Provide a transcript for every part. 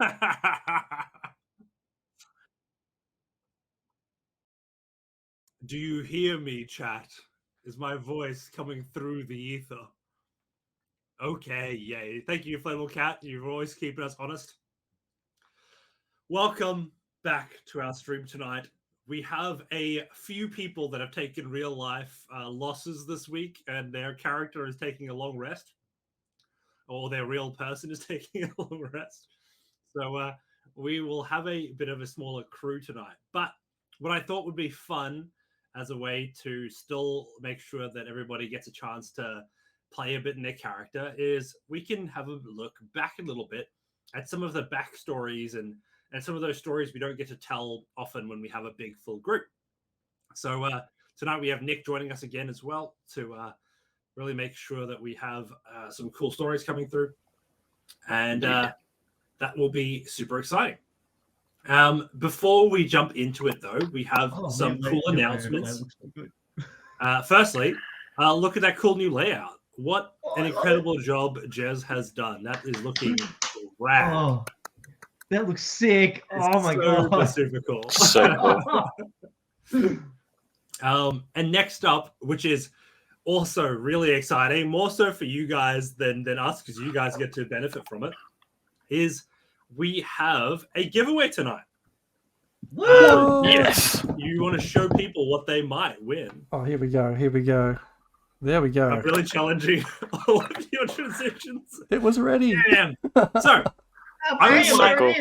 Do you hear me, chat? Is my voice coming through the ether? Okay, yay. Thank you, Flannel Cat. You're always keeping us honest. Welcome back to our stream tonight. We have a few people that have taken real life losses this week, and their character is taking a long rest, or their real person is taking a long rest. So we will have a bit of a smaller crew tonight. But what I thought would be fun as a way to still make sure that everybody gets a chance to play a bit in their character is we can have a look back a little bit at some of the backstories and some of those stories we don't get to tell often when we have a big full group. So tonight we have Nick joining us again as well to really make sure that we have some cool stories coming through. And that will be super exciting. Before we jump into it, though, we have some cool announcements. Firstly, look at that cool new layout. What an incredible job Jez has done. That is looking rad. Oh, that looks sick. Oh my god. Super cool. So cool. And next up, which is also really exciting, more so for you guys than us, because you guys get to benefit from it, is we have a giveaway tonight. Yes. You want to show people what they might win. Oh, here we go. Here we go. There we go. I'm really challenging all of your transitions. It was ready. Damn. So, I would like cool.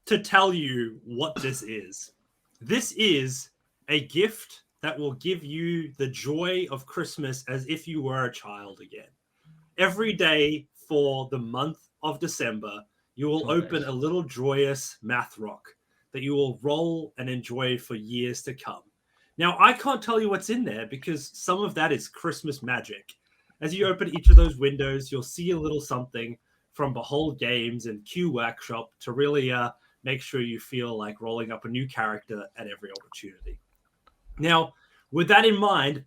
to tell you what this is. This is a gift that will give you the joy of Christmas as if you were a child again. Every day for the month of December, you will open a little joyous math rock that you will roll and enjoy for years to come. Now, I can't tell you what's in there because some of that is Christmas magic. As you open each of those windows, you'll see a little something from Behold Games and Q Workshop to really make sure you feel like rolling up a new character at every opportunity. Now, with that in mind,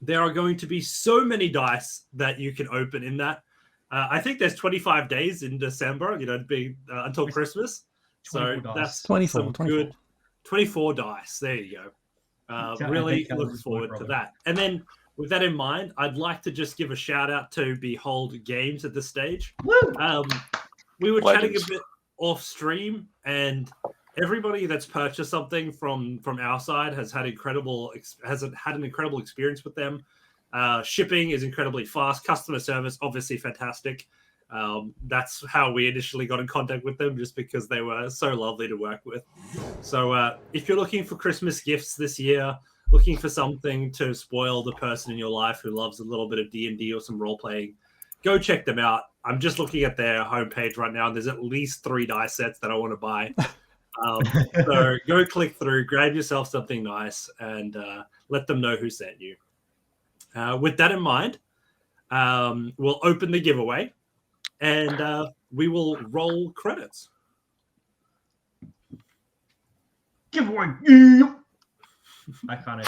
there are going to be so many dice that you can open in that. I think there's 25 days in December, until Christmas. So that's 24, good 24 dice. There you go. Really look forward to that. And then with that in mind, I'd like to just give a shout out to Behold Games at this stage. We were chatting a bit off stream, and everybody that's purchased something from our side has had an incredible experience with them. Shipping is incredibly fast. Customer service, obviously fantastic. That's how we initially got in contact with them, just because they were so lovely to work with. So if you're looking for Christmas gifts this year, looking for something to spoil the person in your life who loves a little bit of D&D or some role-playing, go check them out. I'm just looking at their homepage right now, and there's at least 3 dice sets that I want to buy. So go click through, grab yourself something nice, and let them know who sent you. With that in mind, we'll open the giveaway, and we will roll credits. Giveaway. I can't.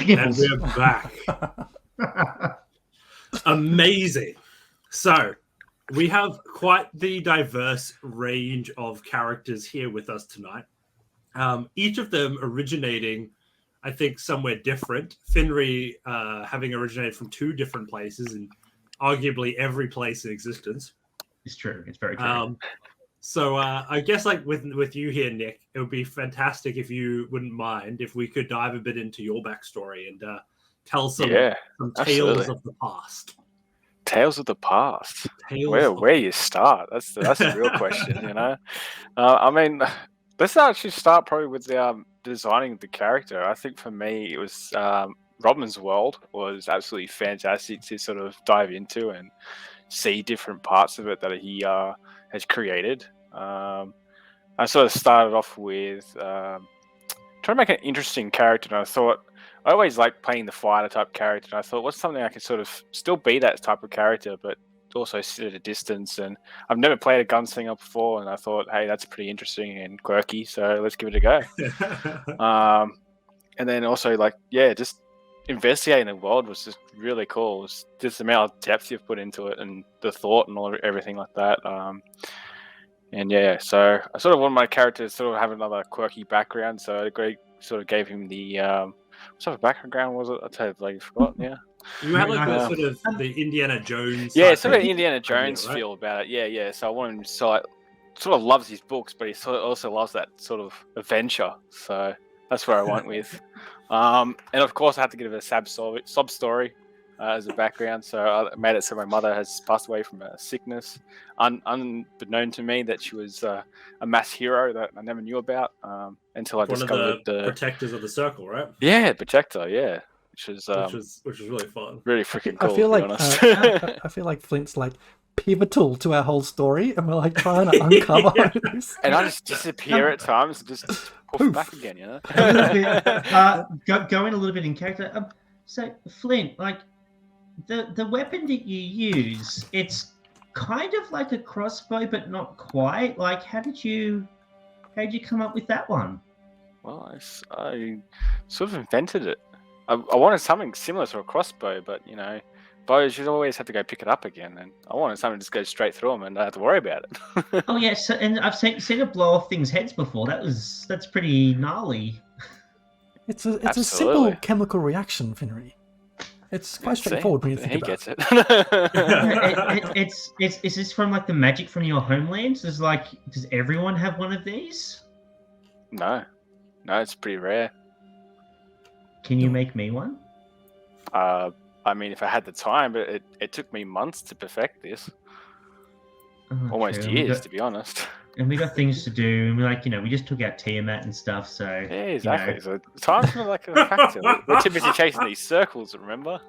And we're back. Amazing. So we have quite the diverse range of characters here with us tonight. Each of them originating, I think, somewhere different. Finry having originated from 2 different places and arguably every place in existence. It's true. It's very true. So I guess like with you here, Nick, it would be fantastic if you wouldn't mind if we could dive a bit into your backstory and tell some tales absolutely. of the past. Tales of the past. Tales Where you start? That's the real question, you know. I mean, let's actually start probably with the designing the character. I think for me, it was Robin's world was absolutely fantastic to sort of dive into and see different parts of it that he has created. I sort of started off with trying to make an interesting character, and I thought I always liked playing the fighter type character, and I thought what's something I can sort of still be that type of character, but also sit at a distance. And I've never played a gunslinger before, and I thought, hey, that's pretty interesting and quirky, so let's give it a go. And then also just investigating the world was just really cool. It's just the amount of depth you've put into it and the thought and everything like that. So I sort of wanted my character to sort of have another quirky background, so I sort of gave him the what type of background was it? I totally forgot. Yeah, you had like the sort of the Indiana Jones. Yeah, sort of Indiana Jones feel about it. Yeah. So I wanted him to sort of loves his books, but he also loves that sort of adventure. So that's where I went with. And of course, I had to give it a sub story as a background. So I made it so my mother has passed away from a sickness, unbeknown to me that she was a mass hero that I never knew about until I discovered of the protectors of the circle, right? Yeah, protector. Yeah, which was really fun. Really freaking cool. I feel like Flint's like pivotal to our whole story, and we're like trying to uncover this. And I just disappear at times and just poof back again, you know. Going a little bit in character. So Flint, like the weapon that you use, it's kind of like a crossbow, but not quite. Like, how did you come up with that one? Well, I sort of invented it. I wanted something similar to a crossbow, but you know, bows you'd always have to go pick it up again, and I wanted something to just go straight through them and not have to worry about it. Oh yeah, and I've seen it blow off things' heads before. That's pretty gnarly. It's a simple chemical reaction, Finry. It's quite straightforward when you think about it. Is this from like the magic from your homelands? Does everyone have one of these? No, it's pretty rare. Can you make me one? I mean, if I had the time, but it took me months to perfect this. Almost years, to be honest. And we got things to do, and we just took out Tiamat and stuff, so... Yeah, exactly. So time's not like a factor. We're too busy chasing these circles, remember?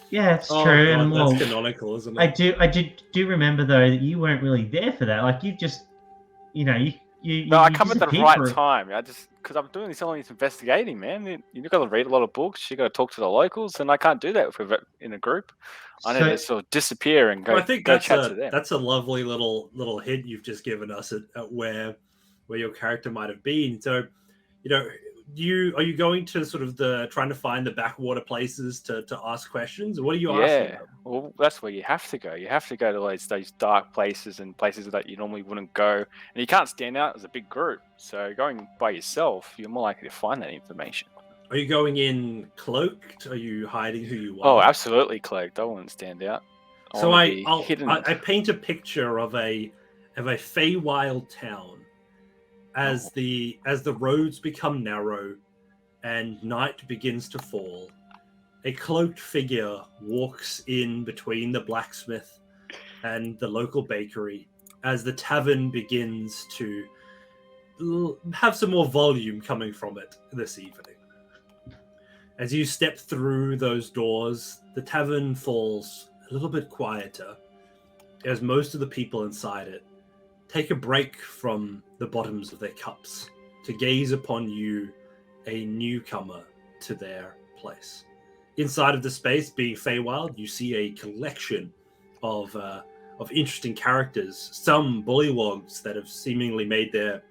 Yeah, it's true. God, that's canonical, isn't it? I do remember, though, that you weren't really there for that. Like, you've just... I come at the right time. Because I'm doing all this investigating, man. You've got to read a lot of books. You got to talk to the locals, and I can't do that in a group. I need to sort of disappear and go. I think go chat to them. That's a lovely little hint you've just given us at where your character might have been. So, are you going to sort of trying to find the backwater places to ask questions? Or what are you asking them? Well, that's where you have to go. You have to go to those dark places and places that you normally wouldn't go, and you can't stand out as a big group. So going by yourself, you're more likely to find that information. Are you going in cloaked? Are you hiding who you are? Oh, absolutely cloaked. I wouldn't stand out. So I paint a picture of a Feywild town as the roads become narrow and night begins to fall. A cloaked figure walks in between the blacksmith and the local bakery as the tavern begins to have some more volume coming from it this evening. As you step through those doors, the tavern falls a little bit quieter as most of the people inside it take a break from the bottoms of their cups to gaze upon you, a newcomer to their place. Inside of the space, being Feywild, you see a collection of interesting characters, some bullywogs that have seemingly made their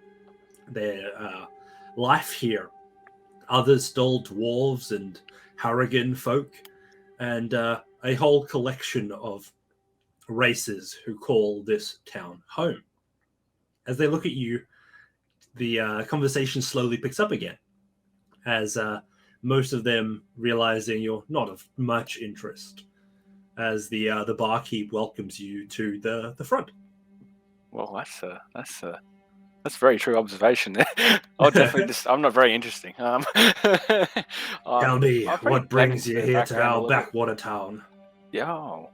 life here, others still dwarves and Harrigan folk, and a whole collection of races who call this town home. As they look at you, the conversation slowly picks up again, as most of them realizing you're not of much interest, as the barkeep welcomes you to the front. Well, that's a very true observation there. I'll definitely I'm not very interesting. Tell me, I'm pretty what brings you blank here to background a our little bit. backwater town? Yeah,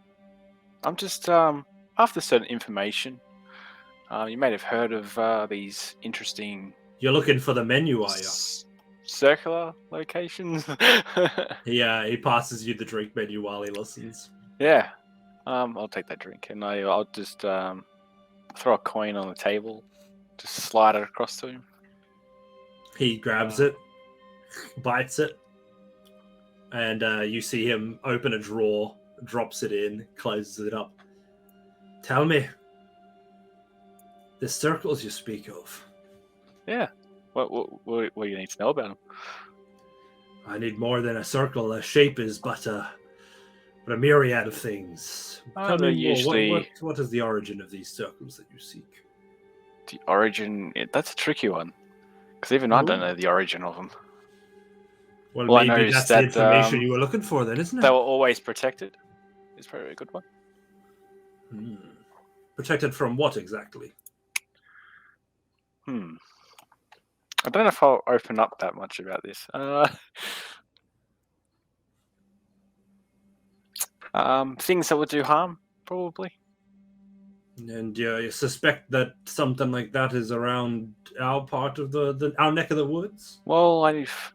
I'm just after certain information. You may have heard of these interesting You're looking for the menu, are you? circular locations. He passes you the drink menu while he listens. Yeah, I'll take that drink, and I'll just throw a coin on the table, just slide it across to him. He grabs it, bites it, and you see him open a drawer, drops it in, closes it up. Tell me, the circles you speak of. Yeah. What do you need to know about them? I need more than a circle. A shape is but a myriad of things. Tell They're me more. usually What is the origin of these circles that you seek? the origin. That's a tricky one, because even I don't know the origin of them. Well, All I maybe know is that's that, the information you were looking for, then, isn't it? They were always protected. It's probably a good one. Protected from what exactly? I don't know if I'll open up that much about this. Things that would do harm, probably. And you suspect that something like that is around our part of our neck of the woods? Well, I've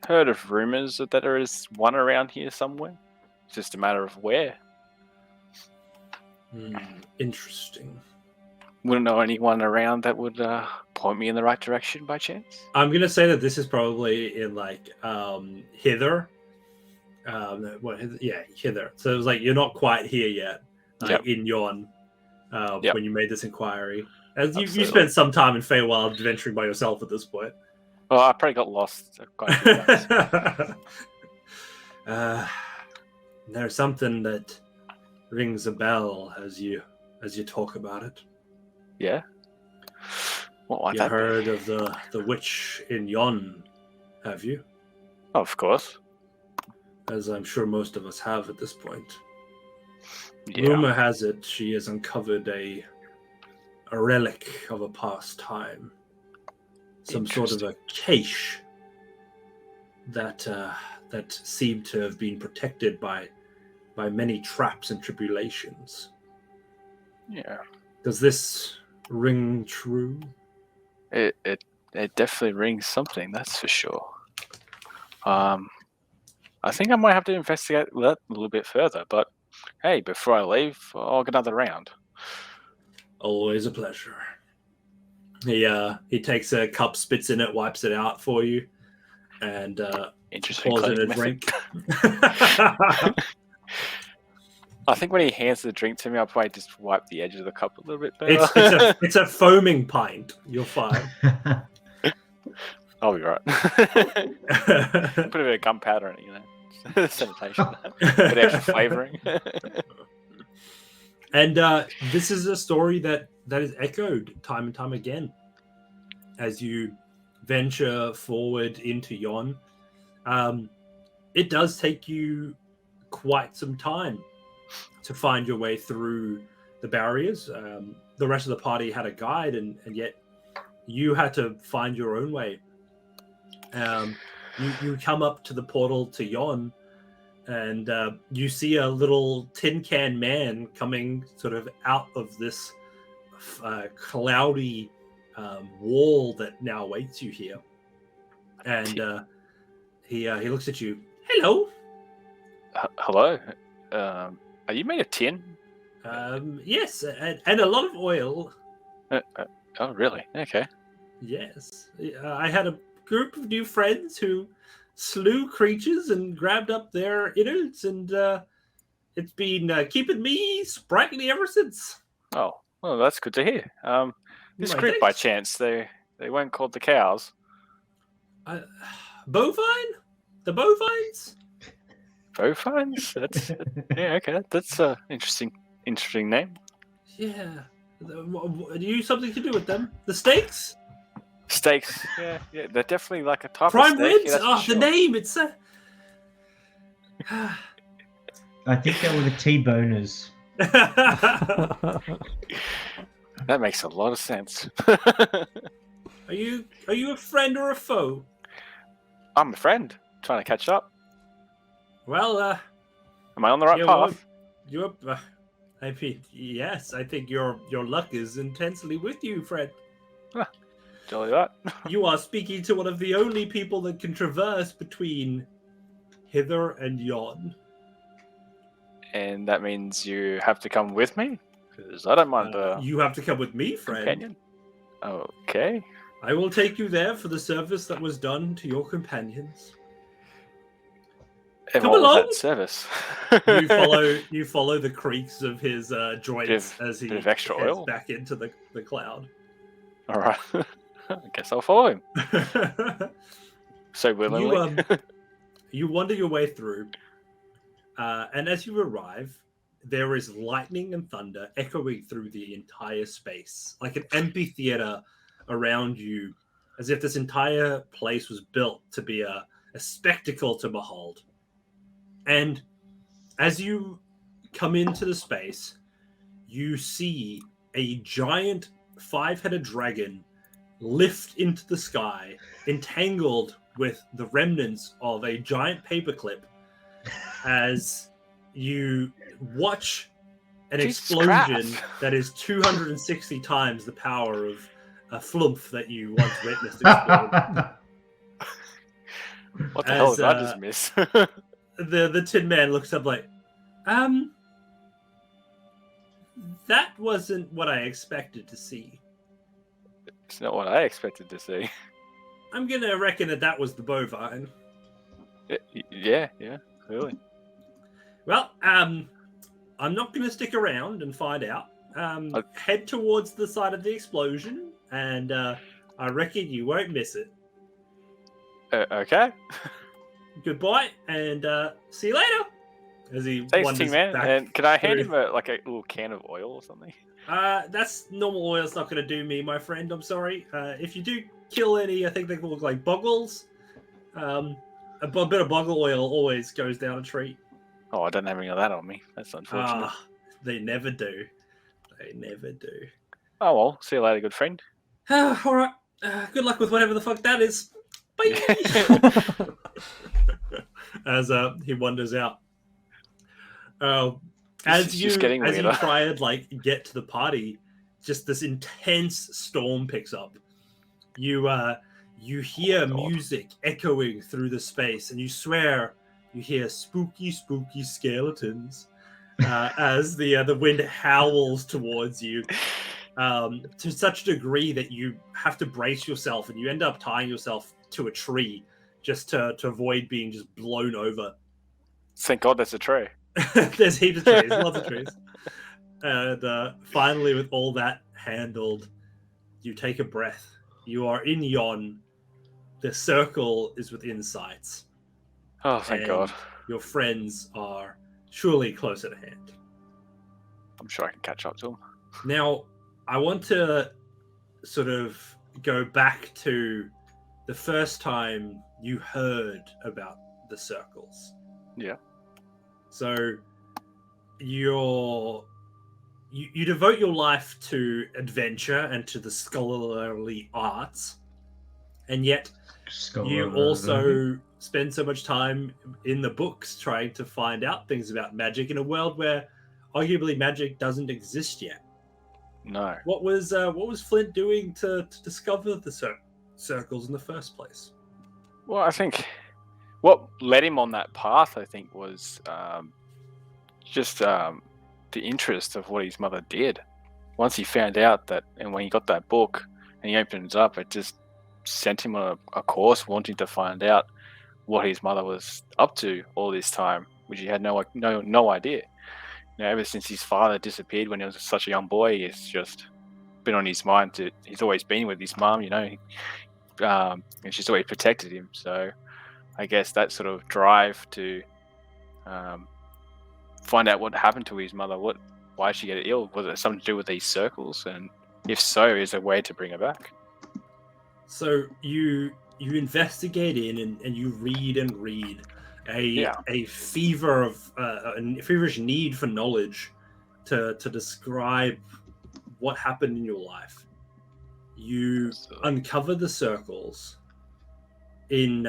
heard of rumors that there is one around here somewhere. It's just a matter of where. Interesting. Wouldn't know anyone around that would point me in the right direction by chance. I'm gonna say that this is probably in hither. Hither. So it was like you're not quite here yet, in Yon, when you made this inquiry. As you spent some time in Feywild adventuring by yourself at this point. Well, I probably got lost quite a few times. There's something that rings a bell as you talk about it. Yeah. What might You that be? heard of the witch in Yon, have you? Of course. As I'm sure most of us have at this point. Yeah. Rumor has it she has uncovered a relic of a past time. Some sort of a cache that seemed to have been protected by many traps and tribulations. Yeah. Does this ring true? It definitely rings something, that's for sure. I think I might have to investigate that a little bit further, but hey, before I leave, I'll get another round. Always a pleasure. He takes a cup, spits in it, wipes it out for you, and pours in a drink. I think when he hands the drink to me, I'll probably just wipe the edge of the cup a little bit better. It's a foaming pint. You're fine. I'll be right. Put a bit of gunpowder in it, sanitation, a bit extra flavouring. And this is a story that is echoed time and time again as you venture forward into Yon. It does take you quite some time to find your way through the barriers. The rest of the party had a guide, and yet you had to find your own way. You come up to the portal to Yon, and you see a little tin can man coming sort of out of this cloudy wall that now awaits you here. And he looks at you. Hello. Hello. Are you made of tin? Yes, and a lot of oil. Oh, really? Okay. Yes. I had a group of new friends who slew creatures and grabbed up their innards, and it's been keeping me sprightly ever since. Oh, well, that's good to hear. This group, by chance, they weren't called the cows. Bovine? The bovines? Bovines? That's yeah, okay. That's an interesting name. Yeah. Do you something to do with them? The steaks? Steaks. Yeah. They're definitely like a type prime of steak. ribs. Oh, sure. The name. It's I think they were the T-boners. That makes a lot of sense. Are you a friend or a foe? I'm a friend, trying to catch up. Well, Am I on the right path? You're. I mean, yes. I think your luck is intensely with you, friend. Jolly that. You are speaking to one of the only people that can traverse between hither and yon. And that means you have to come with me? Because I don't mind You have to come with me, friend. companion. Okay. I will take you there for the service that was done to your companions. And Come what was along. that service? You follow the creaks of his joints as he bit of extra heads oil. back into the cloud. All right. I guess I'll follow him. So willingly. You wander your way through, and as you arrive, there is lightning and thunder echoing through the entire space, like an amphitheater around you, as if this entire place was built to be a spectacle to behold. And as you come into the space, you see a giant 5-headed dragon lift into the sky, entangled with the remnants of a giant paperclip, as you watch an Jesus explosion Christ. that is 260 times the power of a flumph that you once witnessed explode. What the hell as, did I just miss? The Tin Man looks up like, that wasn't what I expected to see. It's not what I expected to see. I'm gonna reckon that was the bovine. Yeah, clearly. Well, I'm not gonna stick around and find out. Head towards the side of the explosion, and I reckon you won't miss it. Okay. Goodbye, and see you later. As he Thanks, wanders Ting Man. back And can I hand through. him a little can of oil or something? That's normal oil's not going to do me, my friend. I'm sorry. If you do kill any, I think they look like boggles. A bit of boggle oil always goes down a treat. Oh, I don't have any of that on me. That's unfortunate. They never do. They never do. Oh well, see you later, good friend. All right. Good luck with whatever the fuck that is. Bye. As he wanders out. As you try and get to the party, just this intense storm picks up. You hear music echoing through the space, and you swear you hear spooky skeletons as the wind howls towards you to such a degree that you have to brace yourself, and you end up tying yourself to a tree just to avoid being just blown over. Thank God that's a tree. There's heaps of trees, lots of trees. And finally, with all that handled, you take a breath. You are in yon. The circle is within sight. Oh, thank God. Your friends are surely close at hand. I'm sure I can catch up to them. Now, I want to sort of go back to the first time you heard about the circles. Yeah. So you devote your life to adventure and to the scholarly arts, and yet you also spend so much time in the books trying to find out things about magic in a world where arguably magic doesn't exist yet. No. What was Flint doing to discover the circles in the first place? Well, I think what led him on that path, I think, was just the interest of what his mother did. Once he found out that, and when he got that book and he opened it up, it just sent him on a course wanting to find out what his mother was up to all this time, which he had no idea. You know, ever since his father disappeared when he was such a young boy, it's just been on his mind. He's always been with his mom, you know, and she's always protected him. So I guess that sort of drive to find out what happened to his mother, why did she get ill? Was it something to do with these circles? And if so, is there a way to bring her back? So you investigate in and you read and read a feverish need for knowledge to describe what happened in your life, you uncover the circles in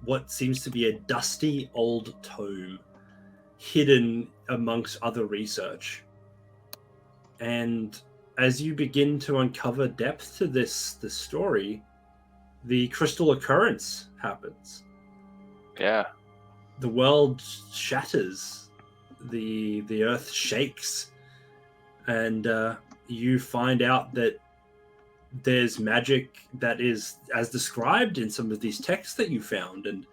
what seems to be a dusty old tome hidden amongst other research. And as you begin to uncover depth to this story, the crystal occurrence happens. Yeah. The world shatters. The earth shakes. And you find out that there's magic that is as described in some of these texts that you found. And,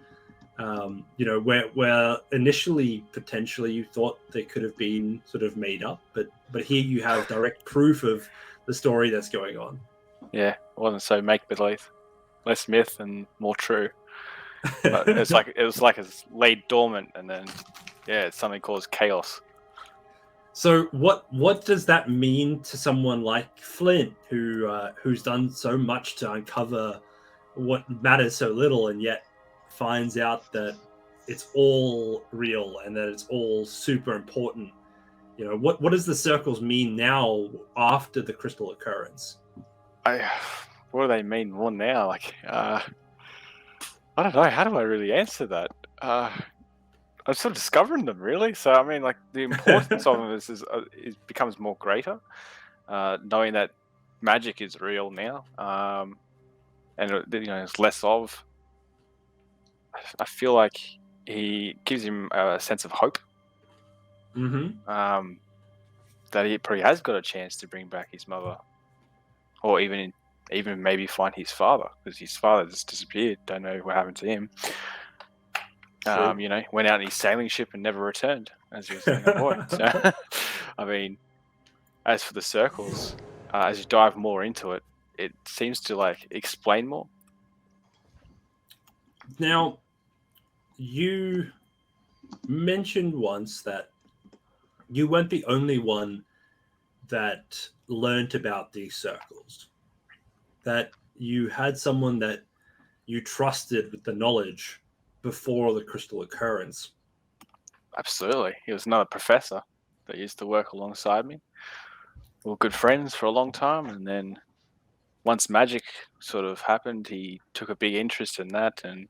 where initially, potentially, you thought they could have been sort of made up. But here you have direct proof of the story that's going on. Yeah, it wasn't so make-believe. Less myth and more true. But it was like it's laid dormant, and then it's something caused chaos. So what does that mean to someone like Flint, who's done so much to uncover what matters so little, and yet finds out that it's all real and that it's all super important? What does the circles mean now after the crystal occurrence? What do they mean more now? I don't know. How do I really answer that? I'm still discovering them, really. So I mean, the importance of them is becomes more greater, knowing that magic is real now, and it's less of. I feel like he gives him a sense of hope. Mm-hmm. That he probably has got a chance to bring back his mother, or even maybe find his father, because his father just disappeared. Don't know what happened to him. Went out in his sailing ship and never returned, as he was a boy. So, I mean, as for the circles, as you dive more into it, it seems to explain more. Now, you mentioned once that you weren't the only one that learnt about these circles, that you had someone that you trusted with the knowledge before the crystal occurrence. Absolutely. He was another professor that used to work alongside me. We were good friends for a long time, and then once magic sort of happened, he took a big interest in that and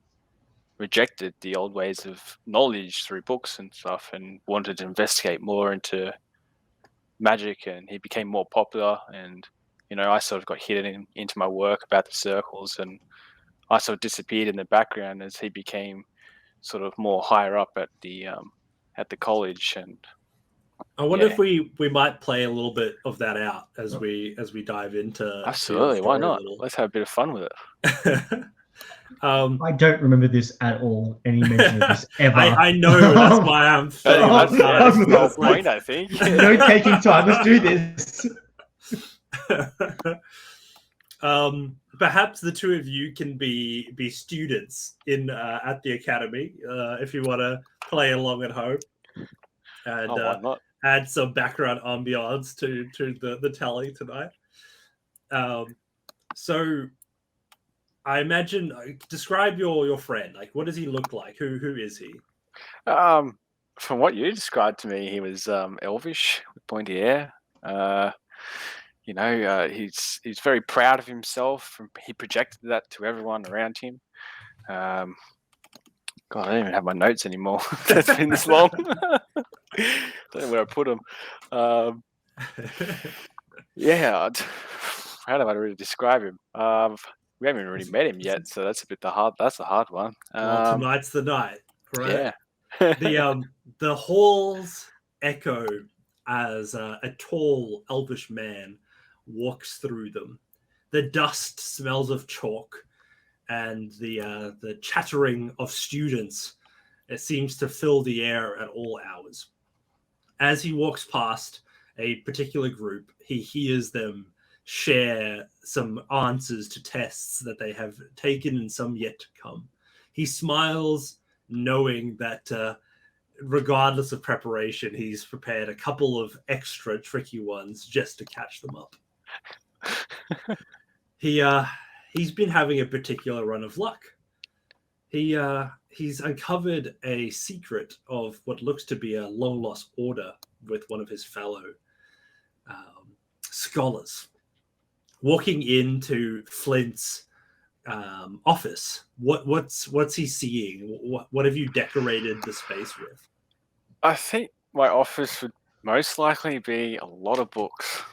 rejected the old ways of knowledge through books and stuff, and wanted to investigate more into magic, and he became more popular. And I sort of got hidden into my work about the circles, and I sort of disappeared in the background as he became sort of more higher up at the college. And I wonder if we might play a little bit of that out as we dive into. Absolutely, why not? Let's have a bit of fun with it. I don't remember this at all. Any mention of this ever? I know, that's why I'm. That's the whole point, I think. No taking time. Let's do this. Perhaps the two of you can be students in at the academy, if you want to play along at home, and why not? Add some background ambiance to the tally tonight. So I imagine, describe your friend. What does he look like? Who is he? From what you described to me, he was elvish with pointy hair. He's very proud of himself. He projected that to everyone around him. God, I don't even have my notes anymore. It's been this long. Don't know where I put them. How do I really describe him? We haven't really met him yet, so that's a hard one. Well, tonight's the night, right? Yeah. The halls echo as a tall elvish man walks through them. The dust smells of chalk, and the chattering of students, it seems to fill the air at all hours. As he walks past a particular group, he hears them share some answers to tests that they have taken and some yet to come. He smiles, knowing that regardless of preparation, he's prepared a couple of extra tricky ones just to catch them up. He's been having a particular run of luck. He's uncovered a secret of what looks to be a long lost order with one of his fellow scholars walking into Flint's office. What's he seeing? What have you decorated the space with? I think my office would most likely be a lot of books.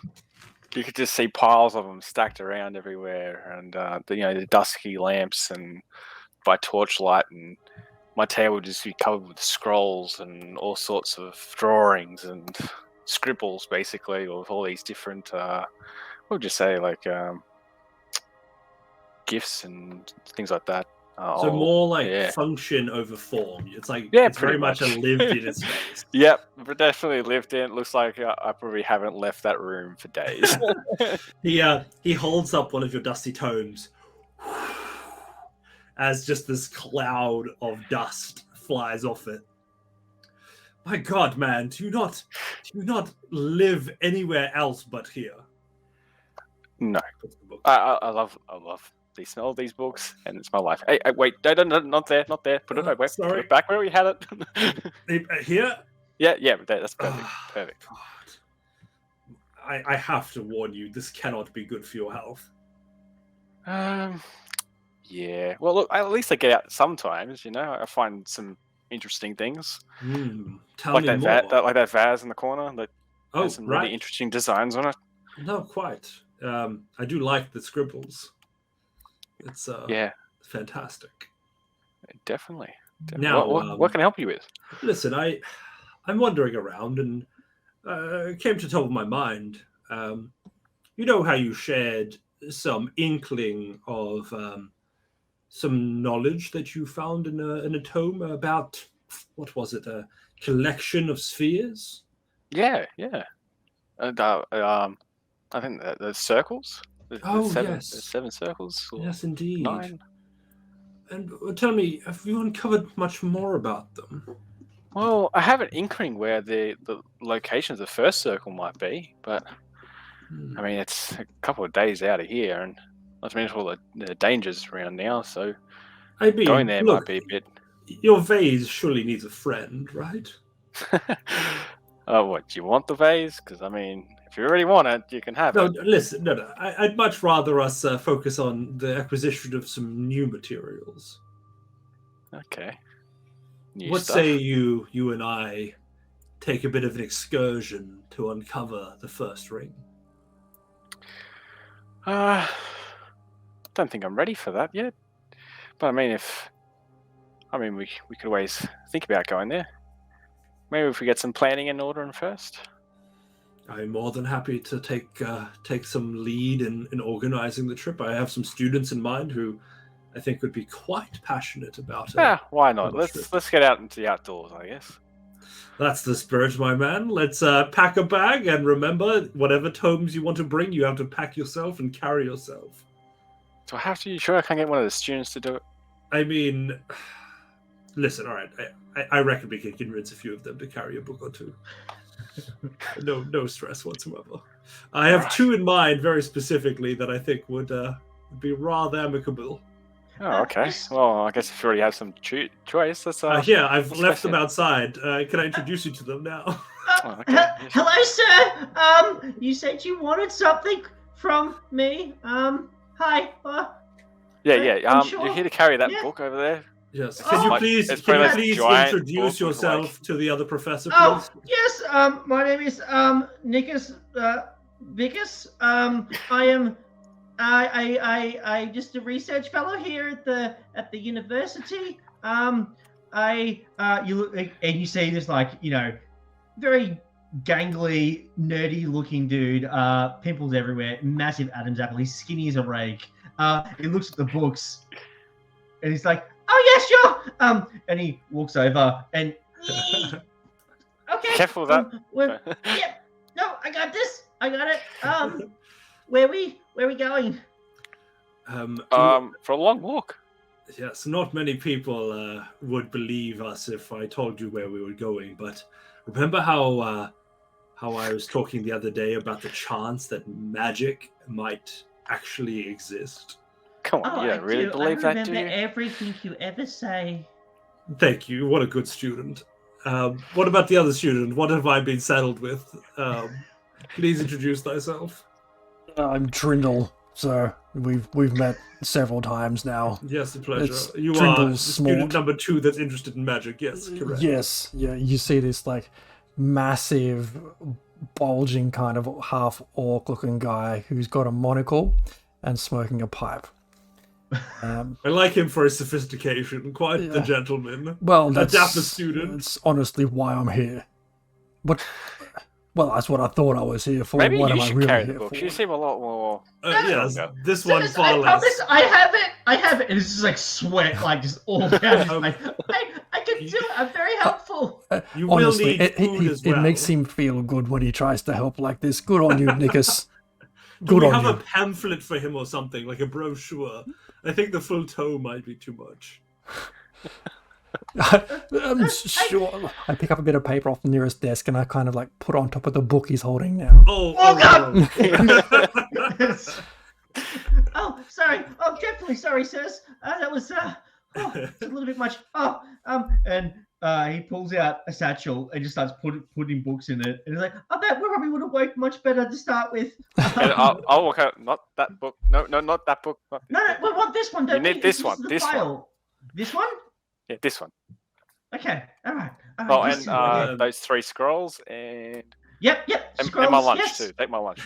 You could just see piles of them stacked around everywhere, and the dusky lamps and by torchlight, and my table would just be covered with scrolls and all sorts of drawings and scribbles, basically, of all these different, what would you say, like gifts and things like that. So more like function over form. It's like it's very much a lived-in space. Yep, definitely lived in. Looks like I probably haven't left that room for days. He holds up one of your dusty tomes as just this cloud of dust flies off it. My God, man, do you not live anywhere else but here? No, I love the smell of these books, and it's my life. Hey, wait, no, not there. Put it away. Sorry. Put it back where we had it. Here? Yeah, that's perfect. Perfect. God. I have to warn you, this cannot be good for your health. Yeah. Well, look, at least I get out sometimes. I find some interesting things. Tell me more. Like that vase in the corner that has some really interesting designs on it. No, quite. I do like the scribbles. It's fantastic. Definitely. Now, what can I help you with? Listen, I'm wandering around, and it came to the top of my mind. You know how you shared some inkling of some knowledge that you found in a tome about, what was it, a collection of spheres? Yeah. I think the circles. Yes. 7 circles. Yes, indeed. 9. And tell me, have you uncovered much more about them? Well, I have an inkling where the location of the first circle might be, but I mean, it's a couple of days out of here, and not to mention all the dangers around now, so going there might be a bit... Your vase surely needs a friend, right? What, do you want the vase? Because, I mean, if you really want it, you can have it. Listen, I'd much rather us focus on the acquisition of some new materials. Okay. What say you and I take a bit of an excursion to uncover the first ring? Don't think I'm ready for that yet. But I mean, we could always think about going there. Maybe if we get some planning in order first. I'm more than happy to take some lead in organizing the trip. I have some students in mind who I think would be quite passionate about it. Yeah, why not? Let's get out into the outdoors, I guess. That's the spirit, my man. Let's pack a bag, and remember, whatever tomes you want to bring, you have to pack yourself and carry yourself. Do I have to? You sure I can't get one of the students to do it? I mean, listen, all right. I reckon we can convince a few of them to carry a book or two. No stress whatsoever. I have 2 in mind very specifically that I think would be rather amicable. Oh, okay. Well, I guess if you already have some choice, let's... yeah, I've left them outside. Can I introduce you to them now? Okay. Hello, sir. You said you wanted something from me. Hi. Yeah. Sure. You're here to carry that book over there. Yes. Can you please introduce yourself to the other professor, please? Oh, yes. My name is Nikus Vickers. I just a research fellow here at the university. You look and you see this very gangly, nerdy looking dude, pimples everywhere, massive Adam's apple. He's skinny as a rake. He looks at the books and he's like, "Oh yeah, sure." And he walks over and okay. Careful with that. Yeah. No, I got this. I got it. Where we going? For a long walk. Yes, not many people would believe us if I told you where we were going, but remember how I was talking the other day about the chance that magic might actually exist? Come on, you don't really believe that, do you? I remember everything you ever say. Thank you. What a good student. What about the other student? What have I been saddled with? Please introduce thyself. I'm Trindle, sir. We've met several times now. Yes, a pleasure. It's You are Trindle's student Smort. number 2 that's interested in magic. Yes, correct. Yes, yeah. You see this like massive, bulging kind of half orc looking guy who's got a monocle and smoking a pipe. I like him for his sophistication. Quite the Yeah. gentleman. Well, A that's dapper student. That's honestly why I'm here. But well, that's what I thought I was here for. Maybe what you am I should really carry the here books. for? You seem a lot more. Yes, stronger. this one Sis, far I less. promise I have it, and it's just like sweat, like just all down his face. I can do it. I'm very helpful. You will Honestly, need food as well. it makes him feel good when he tries to help like this. Good on you, Nickus. Do Good we on have you. a pamphlet for him or something, like a brochure? I think the full tome might be too much. I'm sure. I pick up a bit of paper off the nearest desk and I kind of like put it on top of the book he's holding now. Oh, God! no. Oh, sorry. Oh, definitely sorry, sirs. That was it's a little bit much. And he pulls out a satchel and just starts putting books in it. And he's like, "Oh, that probably would have worked much better to start with." And I'll walk out. Not that book. No, not that book. Not this No, book. we want this one. Don't You need we? this one, is the this one. file. This one? Yeah, this one. Okay. All right. Oh, yes, and yeah. those 3 scrolls and Yep. and my Scrolls, lunch yes. too. Take my lunch.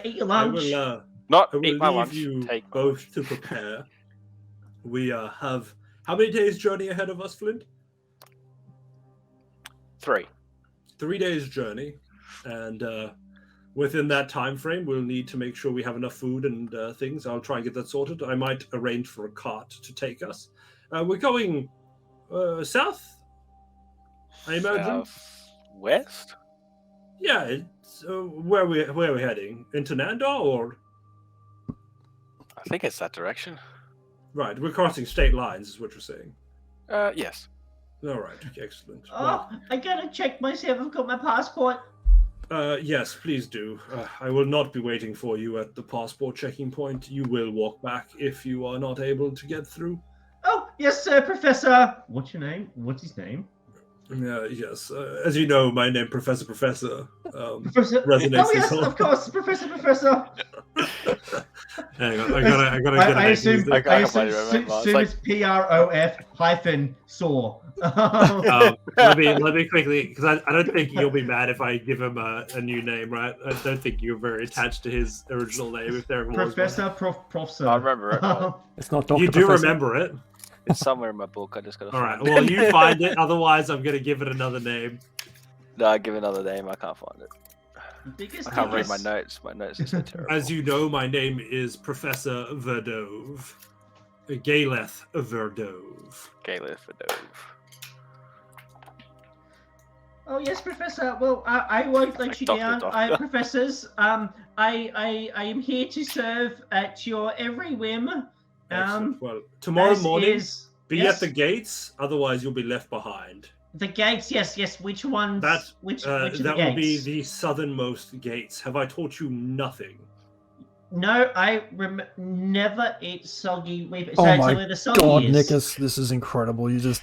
Eat your I lunch. Not will eat my leave lunch. you Take my both to prepare. We have how many days journey ahead of us, Flint? 3. 3 days journey, and within that time frame, we'll need to make sure we have enough food and things. I'll try and get that sorted. I might arrange for a cart to take us. We're going south, I imagine. Southwest? Yeah, it's, where we're heading? Into Nandor, or I think it's that direction. right? We're crossing state lines, is what you're saying. Yes. All right, excellent. Oh, I gotta check myself. I've got my passport. Yes, please do. I will not be waiting for you at the passport checking point. You will walk back if you are not able to get through. Oh, yes, sir, Professor. What's your name? What's his name? Yes. As you know, my name, Professor. Professor. Resonates Oh, yes, this of course, Professor. Hang on, I gotta get I assume I I can't assume remember. It's like- it's PROF-SAW. let me quickly, because I don't think you'll be mad if I give him a new name, right? I don't think you're very attached to his original name, if there ever was one. Professor, Professor. I remember it. but It's not Dr. You do Professor. remember it. It's somewhere in my book. I just gotta All right. find Well, it. you find it. Otherwise, I'm gonna give it another name. No, I give another name. I can't find it. Biggest I can't read my biggest- notes. My notes are so terrible. As you know, my name is Professor Verdove. Galeth Verdove. Galeth Verdove. Oh yes, Professor. Well, I won't let you Doctor, down. doctor. Professors, I am here to serve at your every whim. Excellent. Well, tomorrow as morning, is- be yes, at the gates. Otherwise, you'll be left behind. the gates. Yes. Which ones? That which of the that will be gates? the southernmost gates. Have I taught you nothing? No, I never eat soggy weep. Oh so my where the soggy God, is. Nickus, this is incredible. You just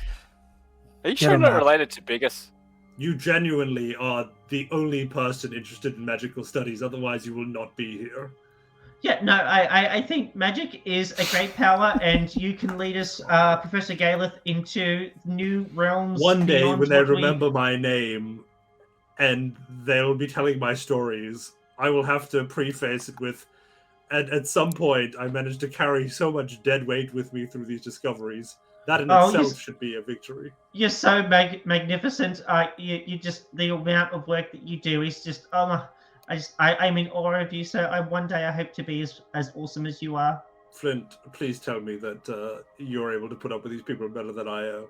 Are you Get sure him not out. related to Biggest? You genuinely are the only person interested in magical studies. Otherwise, you will not be here. Yeah, no, I think magic is a great power, and you can lead us, Professor Galeth, into new realms. One day, beyond when they what we- remember my name, and they'll be telling my stories, I will have to preface it with, and at some point, I managed to carry so much dead weight with me through these discoveveries. That in Oh, itself yes. should be a victory. You're so magnificent. You just the amount of work that you do is just I'm in awe of you. So one day I hope to be as awesome as you are. Flint, please tell me that you're able to put up with these people better than I am.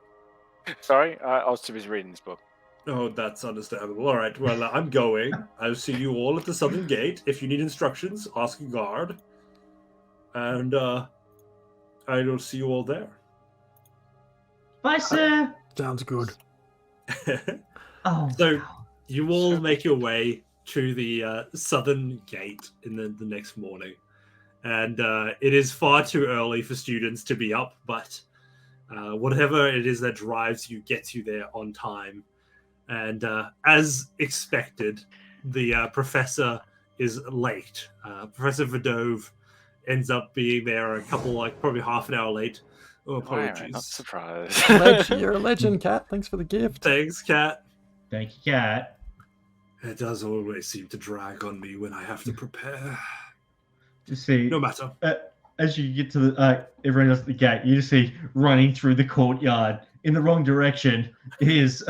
Sorry, I was too busy reading this book. Oh, that's understandable. All right, well, I'm going. I'll see you all at the southern gate. If you need instructions, ask a guard. And I will see you all there. Bye, sir. sounds good. Oh, So wow. you all Sure. make your way to the southern gate in the next morning. And it is far too early for students to be up, but whatever it is that drives you gets you there on time. And as expected, the professor is late. Professor Vidove ends up being there a couple, probably half an hour late. Oh, apologies. Not surprised. You're a legend, Cat. Thanks for the gift. Thanks, Cat. Thank you, Cat. It does always seem to drag on me when I have to prepare. You see, No matter. as you get to the everyone else at the gate, you just see running through the courtyard in the wrong direction is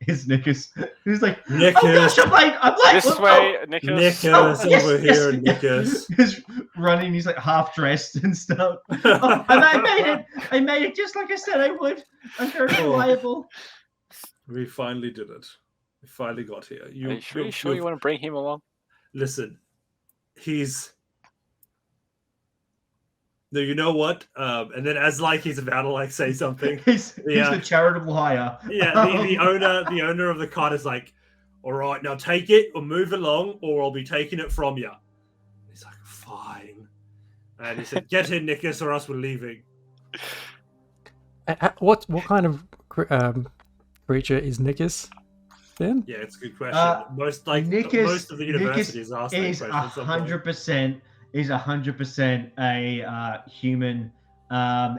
Nikus, who's like, Nikus. oh gosh, I'm late. This way, Nikus. Nikus, yes, over yes, here, yes. Nikus. He's running. He's like half dressed and stuff. I made it just like I said I would. I'm very reliable. We finally did it. We finally got here. Are you sure you want to bring him along? Listen, he's. No, you know what? And then as he's about to say something, he's the charitable hire. Yeah, the owner of the cart is like, all right, now take it or move along, or I'll be taking it from you. He's like, fine. And he said, get in, Nikus, or else we're leaving. What kind of creature is Nikus? Then? Yeah, it's a good question. Most of the universities ask that is question. 100% a human.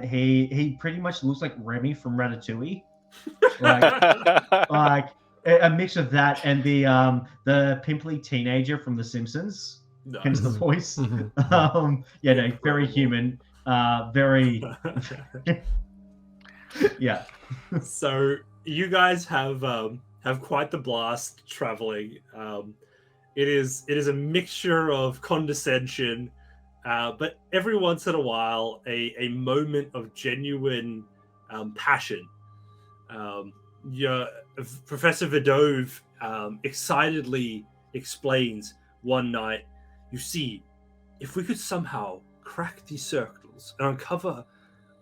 He pretty much looks like Remy from Ratatouille, like a mix of that and the pimply teenager from The Simpsons. Nice. Hence the voice. Very human. Very. Yeah. So you guys have quite the blast traveling. It is a mixture of condescension, but every once in a while, a moment of genuine passion. Professor Vidove excitedly explains one night, you see, if we could somehow crack these circles and uncover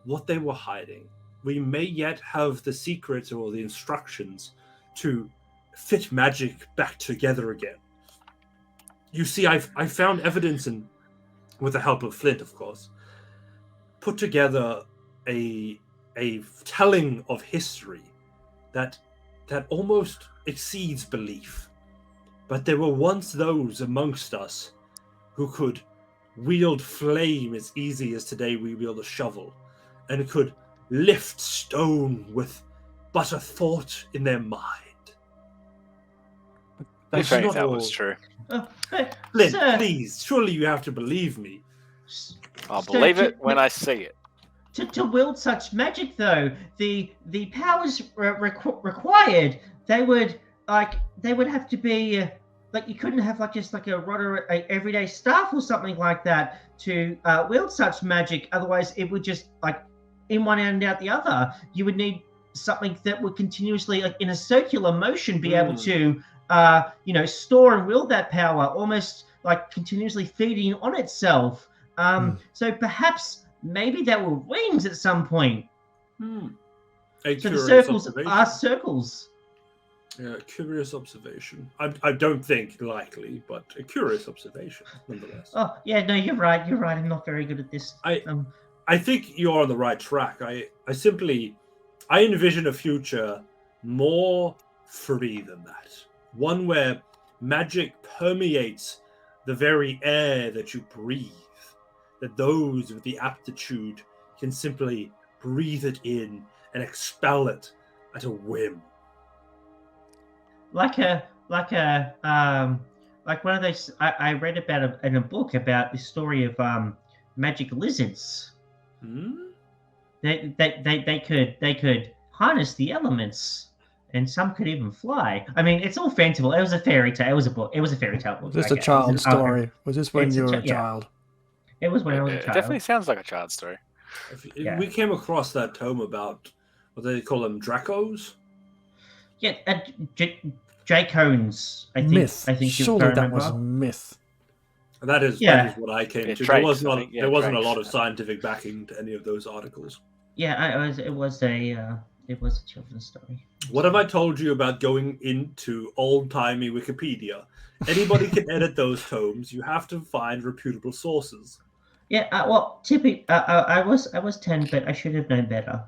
what they were hiding, we may yet have the secret or the instructions to fit magic back together again. You see, I found evidence, and with the help of Flint, of course, put together a telling of history that almost exceeds belief. But there were once those amongst us who could wield flame as easy as today we wield a shovel, and could lift stone with but a thought in their mind. If only that was true. Flint, Sir, please, surely you have to believe me. I'll believe it when I see it. To wield such magic, though, the powers required, they would have to be you couldn't have just a everyday staff or something like that to wield such magic. Otherwise, it would just in one end out the other. You would need something that would continuously, in a circular motion, be able to store and wield that power, almost continuously feeding on itself. So perhaps maybe there were wings at some point. A So the curious circles observation. are circles. Yeah, curious observation. I don't think likely, but a curious observation nonetheless. Oh yeah, no, you're right. I'm not very good at this. I think you're on the right track. I envision a future more free than that. One where magic permeates the very air that you breathe. That those with the aptitude can simply breathe it in and expel it at a whim. Like one of those I read about in a book about the story of magic lizards. They could harness the elements, and some could even fly. I mean, it's all fanciful. It was a fairy tale. It was a book. It was a fairy tale book. Just a child's story. Was this when you were a child? It was when I was a child. It definitely sounds like a child's story. We came across that tome about what they call them, Dracos. Yeah, Dracones. Myth. I think surely that was myth. That is what I came to. There wasn't a lot of scientific backing to any of those articles. Yeah, it was a children's story. What have I told you about going into old-timey Wikipedia? Anybody can edit those tomes. You have to find reputable sources. Yeah, typically, I was 10, but I should have known better.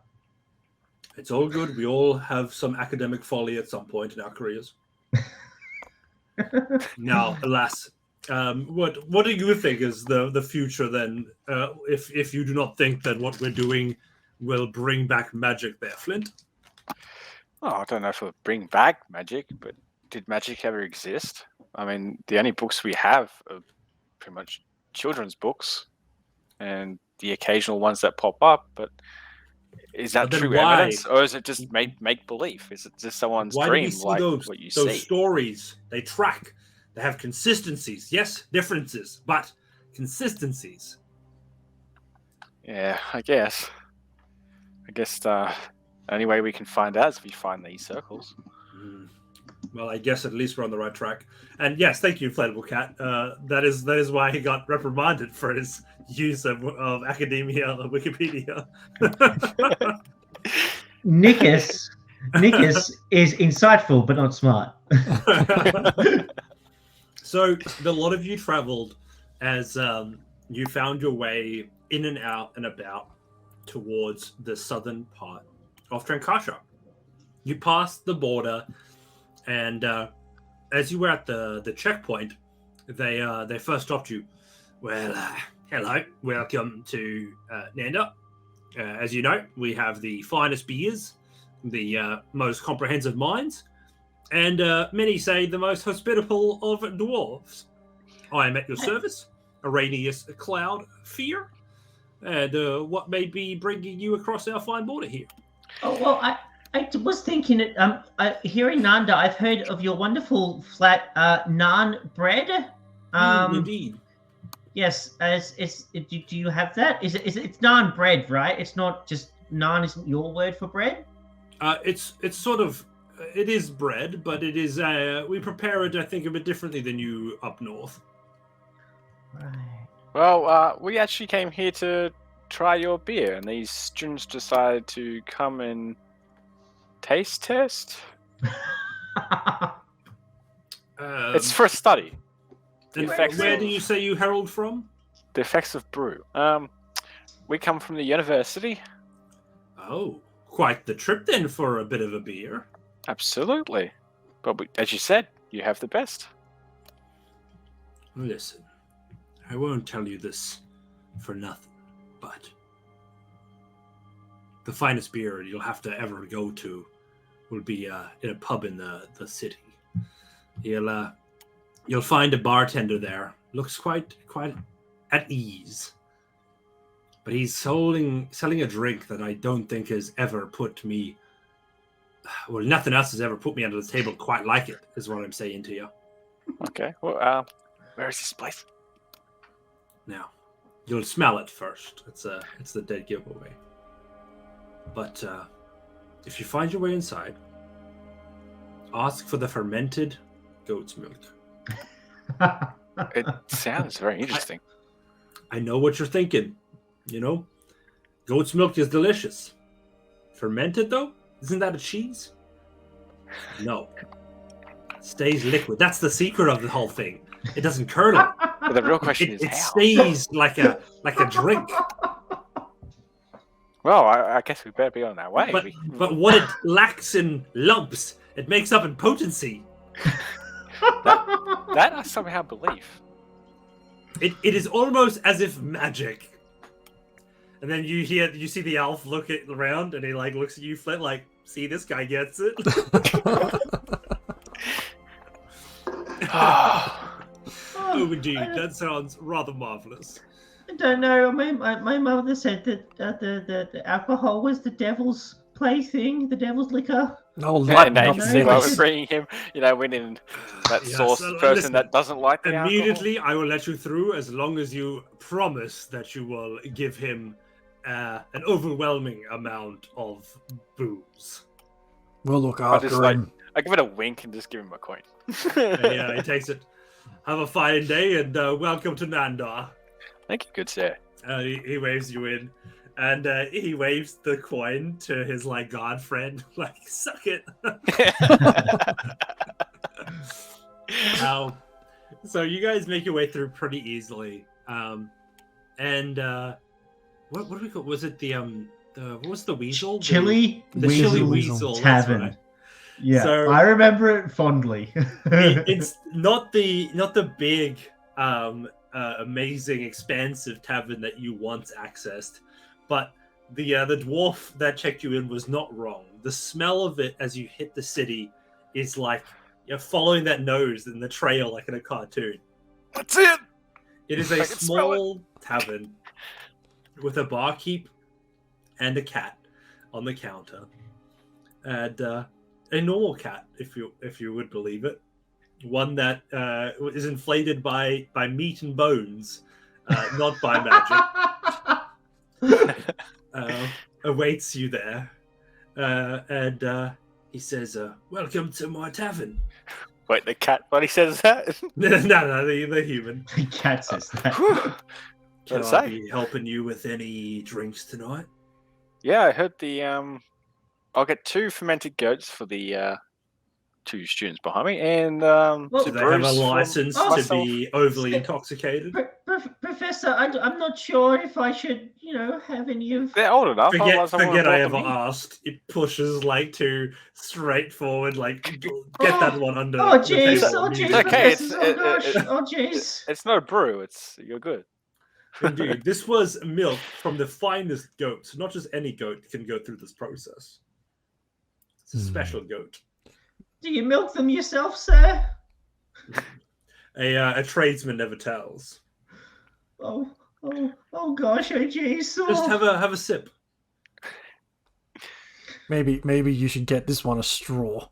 It's all good. We all have some academic folly at some point in our careers. Now, alas, What do you think is the future then? If you do not think that what we're doing will bring back magic there, Flint? Oh, I don't know if it'll bring back magic, but did magic ever exist? I mean, the only books we have are pretty much children's books and the occasional ones that pop up, but is that But then true why? evidence, or is it just make believe? Is it just someone's Why do dream, we see like those what you those see? stories? They track. They have consistencies. Yes, differences, but consistencies. Yeah, I guess. The only way we can find out is if we find these circles. Well, I guess at least we're on the right track. And yes, thank you, Inflatable Cat. That is why he got reprimanded for his use of academia Wikipedia. Nikus is insightful but not smart. So a lot of you traveled as you found your way in and out and about towards the southern part of Trankasha. You passed the border, and as you were at the checkpoint, they first stopped you. Well, hello, welcome to Nanda. As you know, we have the finest beers, the most comprehensive minds, and many say the most hospitable of dwarves. I am at your service, Arrhenius Cloud Fear, and what may be bringing you across our fine border here? Oh, well, I was thinking, here in Nanda, I've heard of your wonderful flat naan bread. Indeed. Yes, do you have that? It's naan bread, right? It's not just naan. Isn't your word for bread? It's sort of, it is bread, but it is we prepare it, I think, a bit differently than you up north. Right. Well, we actually came here to try your beer, and these students decided to come and taste test. It's for a study. Where do you say you herald from? The effects of brew. We come from the university. Oh, quite the trip then for a bit of a beer. Absolutely. But as you said, you have the best. Listen, I won't tell you this for nothing, but the finest beer you'll have to ever go to will be in a pub in the city. You'll find a bartender there. Looks quite at ease. But he's selling a drink that I don't think has ever put me... Well, nothing else has ever put me under the table quite like it, is what I'm saying to you. Okay. Well, where is this place? Now, you'll smell it first. It's the dead giveaway. But if you find your way inside, ask for the fermented goat's milk. It sounds very interesting. I know what you're thinking. You know, goat's milk is delicious. Fermented, though? Isn't that a cheese? No. It stays liquid. That's the secret of the whole thing. It doesn't curdle. But the real question is It how? stays like a drink. Well, I guess we better be on our way. But what it lacks in lumps, it makes up in potency. That I somehow believe. It is almost as if magic. And then you see the elf look around, and he like looks at you, Flint, like, see, this guy gets it. Oh, indeed, that sounds rather marvelous. I don't know. My mother said that the alcohol was the devil's plaything, the devil's liquor. No, And lighten now up you the see why we're voice. bringing him, winning that Yes, source person listen, that doesn't like the Immediately, I will let you through as long as you promise that you will give him an overwhelming amount of booze. We'll look I just after like- him. I give it a wink and just give him a coin. Yeah, he takes it. Have a fine day, and welcome to Nanda. Thank you, good sir. He waves you in, and he waves the coin to his like god friend, like, suck it. So you guys make your way through pretty easily, and what do we call? Was it the what was the weasel? Chili The chili Weasel weasel that's Tavern. right. Yeah, So- I remember it fondly. It's not the big amazing, expansive tavern that you once accessed, but the dwarf that checked you in was not wrong. The smell of it as you hit the city is like you're following that nose in the trail like in a cartoon. That's it. It is I a can smell it. small tavern with a barkeep and a cat on the counter, and a normal cat, if you would believe it, one that is inflated by meat and bones, not by magic. Awaits you there, and he says, "Welcome to my tavern." Wait, the cat buddy says that? No, the human. The cat says that. Can Let's I say. be helping you with any drinks tonight? Yeah, I heard the I'll get 2 fermented goats for the 2 students behind me, and Well, Do they have a brews for license to myself. be overly intoxicated? Professor, I'm not sure if I should, have any of. They're old enough. otherwise I wouldn't Forget have I brought ever them in. asked. It pushes like to straightforward, like get that one under. Oh the jeez! table Oh jeez! immediately. okay, Professor, it's- oh gosh! it- Oh jeez! It's no brew. You're good. Indeed, this was milk from the finest goat. Not just any goat can go through this process. It's a special goat. Do you milk them yourself, sir? A tradesman never tells. Oh gosh! Oh jeez! Just Oh. have a sip. Maybe you should get this one a straw.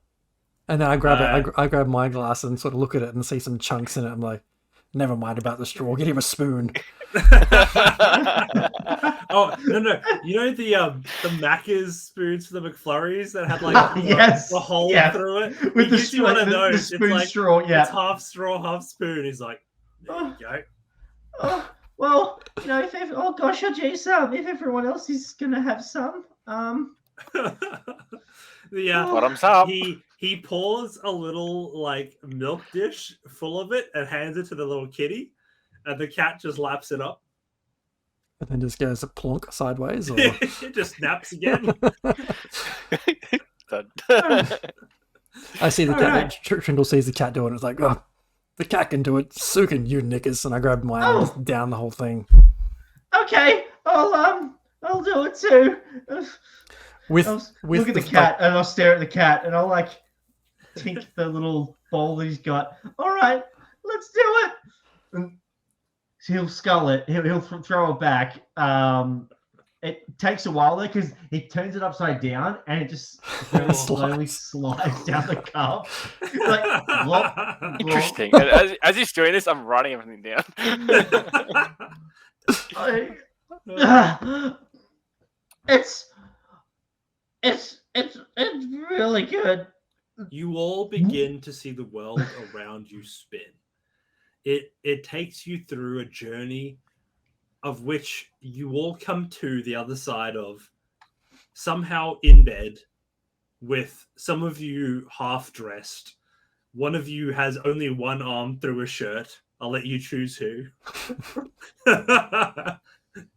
And then I grab it. I grab my glass and sort of look at it and see some chunks in it. I'm like, never mind about the straw. Get him a spoon. Oh no! You know the Macca's spoons for the McFlurries that had like Yes, a hole yeah. through it. With He the, gives you one of the those. spoon It's like straw, yeah. it's half straw, half spoon. He's like, there you go. Oh, well, oh gosh, oh geez, if everyone else is gonna have some, Bottoms up. he pours a little like milk dish full of it and hands it to the little kitty, and the cat just laps it up. And then just goes a plonk sideways. Or... It just snaps again. Done. I see the All cat. right. Trindle sees the cat doing it. It's like, oh, the cat can do it. So can you, knickers. And I grab mine and just down the whole thing. okay, I'll do it too. With Look at the the cat, and I'll stare at the cat, and I'll like tink the little bowl that he's got. All right, let's do it. And so he'll scull it. He'll throw it back. It takes a while though because he turns it upside down, and it just very slowly slides down the cup. Like glop, glop. Interesting. And as he's doing this, I'm writing everything down. It's really good. You all begin to see the world around you spin. It takes you through a journey of which you all come to the other side of, somehow in bed, with some of you half dressed. One of you has only one arm through a shirt. I'll let you choose who.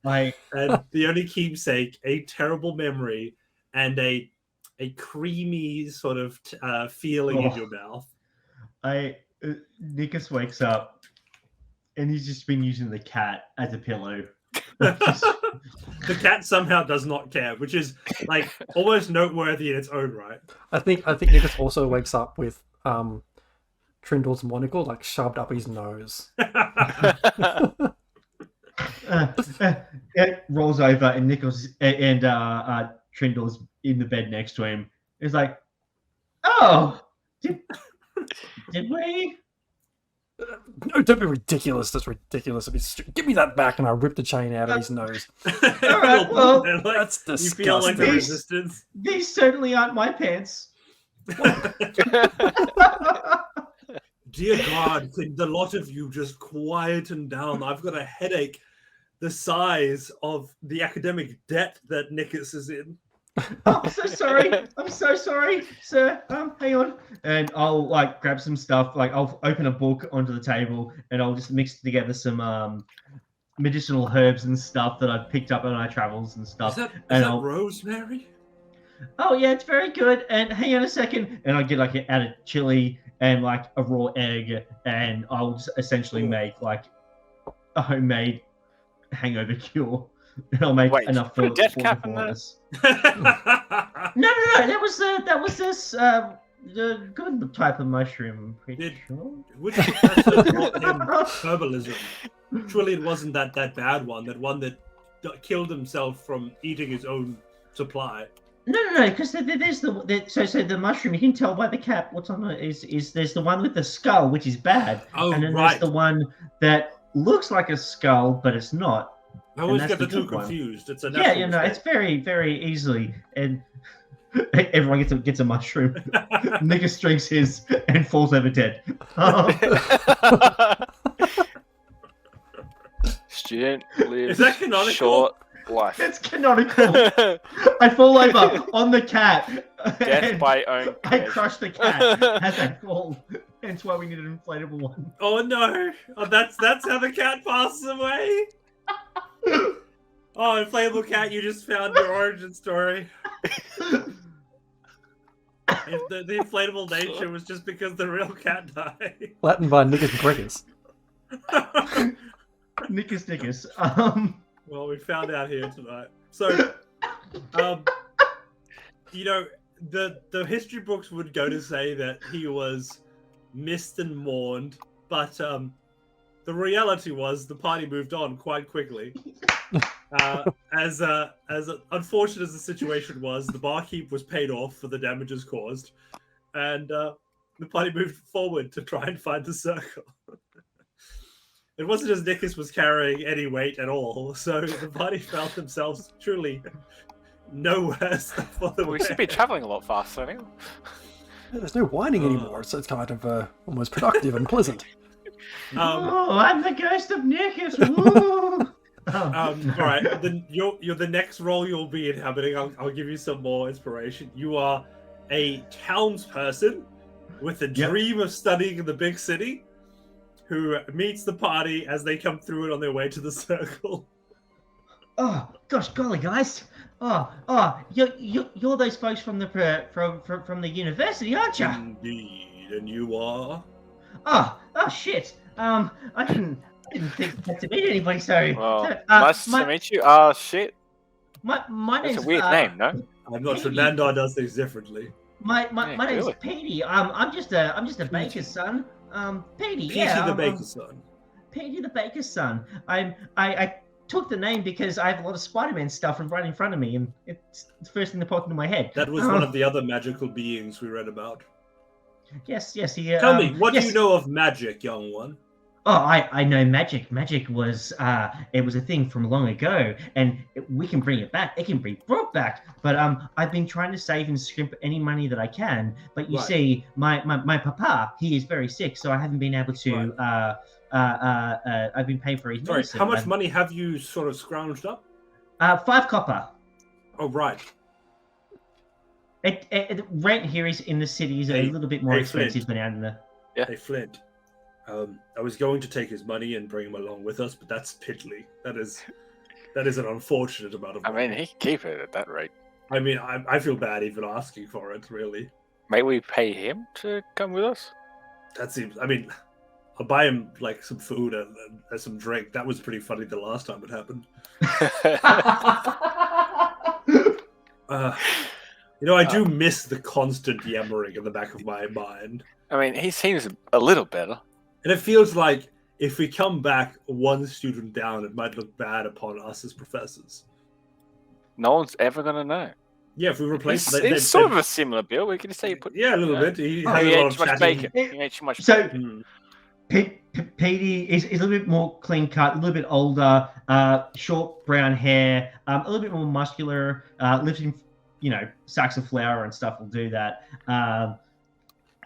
Like, And the only keepsake, a terrible memory, and a creamy sort of feeling in your mouth. Nikus wakes up and he's just been using the cat as a pillow. The cat somehow does not care, which is like almost noteworthy in its own right. I think Nicholas also wakes up with Trindle's monocle like shoved up his nose. It rolls over and Nichols and Trindle's in the bed next to him. It's like, oh, did we? No, don't be ridiculous. That's ridiculous. Give me that back, and I rip the chain out of his nose. All right, well, That's you feel like the disgusting. resistance. These certainly aren't my pants. Dear God, can the lot of you just quieten down? I've got a headache the size of the academic debt that Nikus is in. Oh, I'm so sorry. I'm so sorry, sir. Hang on. And I'll like grab some stuff. Like I'll open a book onto the table and I'll just mix together some medicinal herbs and stuff that I've picked up on my travels and stuff. Is and that I'll- rosemary? Oh yeah, it's very good. And hang on a second. And I'll get like out of chili and like a raw egg, and I'll just essentially make like a homemade hangover cure, and I'll make Wait, enough put a for death the cap in four of there? us. No, that was this the good type of mushroom. Pretty sure. Which professor taught him herbalism? Surely it wasn't that bad one. That one that killed himself from eating his own supply. No, because there's so the mushroom. You can tell by the cap what's on it is there's the one with the skull, which is bad, Oh, and then right. there's the one that looks like a skull, but it's not. I always that's get the the two good one. confused. It's a Yeah, natural you know, it's mistake. very, very easily, and everyone gets a mushroom. Nikus drinks his and falls over dead. Student lives Is that canonical? short life. It's canonical. I fall over on the cat. Death and by own I creation. crush the cat as I fall. Hence why we need an inflatable one. Oh no! Oh, that's how the cat passes away. Oh, inflatable cat! You just found your origin story. If the inflatable nature was just because the real cat died. Flattened by Nikus Brickers. Nikus. Well, we found out here tonight. So, you know, the history books would go to say that he was missed and mourned, but the reality was the party moved on quite quickly. As unfortunate as the situation was, the barkeep was paid off for the damages caused, and the party moved forward to try and find the circle. It wasn't as Nikus was carrying any weight at all, so the party felt themselves truly no worse for the We should be traveling a lot faster anyway. Yeah, there's no whining anymore, so it's kind of almost productive and pleasant. I'm the ghost of Nikus. Woo! All right, then you're the next role you'll be inhabiting. I'll give you some more inspiration. You are a townsperson with a dream of studying in the big city, who meets the party as they come through it on their way to the circle. Oh gosh, golly, guys! You're those folks from the university, aren't you? Indeed, and you are. Oh shit! I didn't think to meet anybody. Sorry. Well, nice to meet you. Shit. My name's That's a weird name, no? I'm not sure. Nandar does things differently. My name's really? Petey. I'm just a baker's son. Petey, yeah. the baker's son. Petey the baker's son. I took the name because I have a lot of Spider-Man stuff right in front of me, and it's the first thing that popped into my head. That was one of the other magical beings we read about. Yes. Tell me, what yes. do you know of magic, young one? Oh, I know magic. Magic was it was a thing from long ago, and we can bring it back. It can be brought back. But I've been trying to save and scrimp any money that I can. But you see, my papa, he is very sick, so I haven't been able to. I've been paying for his medicine. How much money have you sort of scrounged up? 5 copper. Oh, right. Rent here is in the city is a little bit more expensive than out in the. Yeah. Hey, Flint. I was going to take his money and bring him along with us, but that's piddly. That is an unfortunate amount of money. I mean, he can keep it at that rate. I mean, I feel bad even asking for it, really. May we pay him to come with us? That seems... I mean, I'll buy him, like, some food and some drink. That was pretty funny the last time it happened. I do miss the constant yammering in the back of my mind. I mean, he seems a little better. And it feels like if we come back one student down, it might look bad upon us as professors. No one's ever going to know. Yeah, if we replace... It's sort of a similar bill. We can say you put... Yeah, a little bit. He Oh, has he a lot ate of too much chatting. bacon. He ate too much So, bacon. Petey is a little bit more clean cut, a little bit older, short brown hair, a little bit more muscular, lifting, sacks of flour and stuff will do that.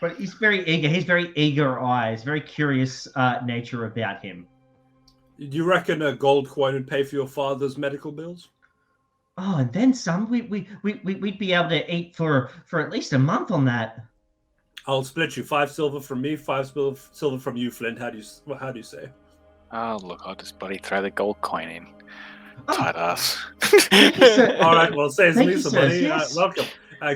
But he's very eager. He's very eager eyes, very curious nature about him. Do you reckon a gold coin would pay for your father's medical bills? Oh, and then some. We'd be able to eat for at least a month on that. I'll split you 5 silver from me, 5 silver from you, Flint. How do you say? Oh, look, I'll just bloody throw the gold coin in. Tight ass. Thank you, sir. All right, well, saves Thank me you, some sirs, money. yes. Welcome.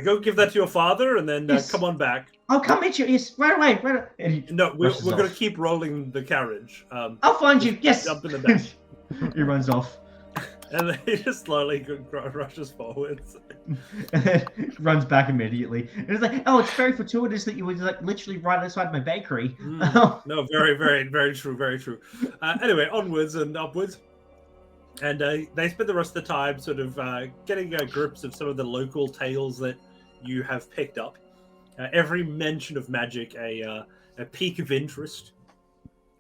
Go give that to your father, and then Yes. come on back. I'll come meet you. Yes, right away. Right away. And he No, we're rushes going to off. keep rolling the carriage. I'll find you. Yes. Jump in the back. He runs off. And then he just slowly rushes forwards. Runs back immediately. And it's like, oh, it's very fortuitous that you were like literally right outside my bakery. No, very, very, very true, very true. Anyway, onwards and upwards. And they spend the rest of the time sort of getting grips of some of the local tales that you have picked up. Every mention of magic, a peak of interest.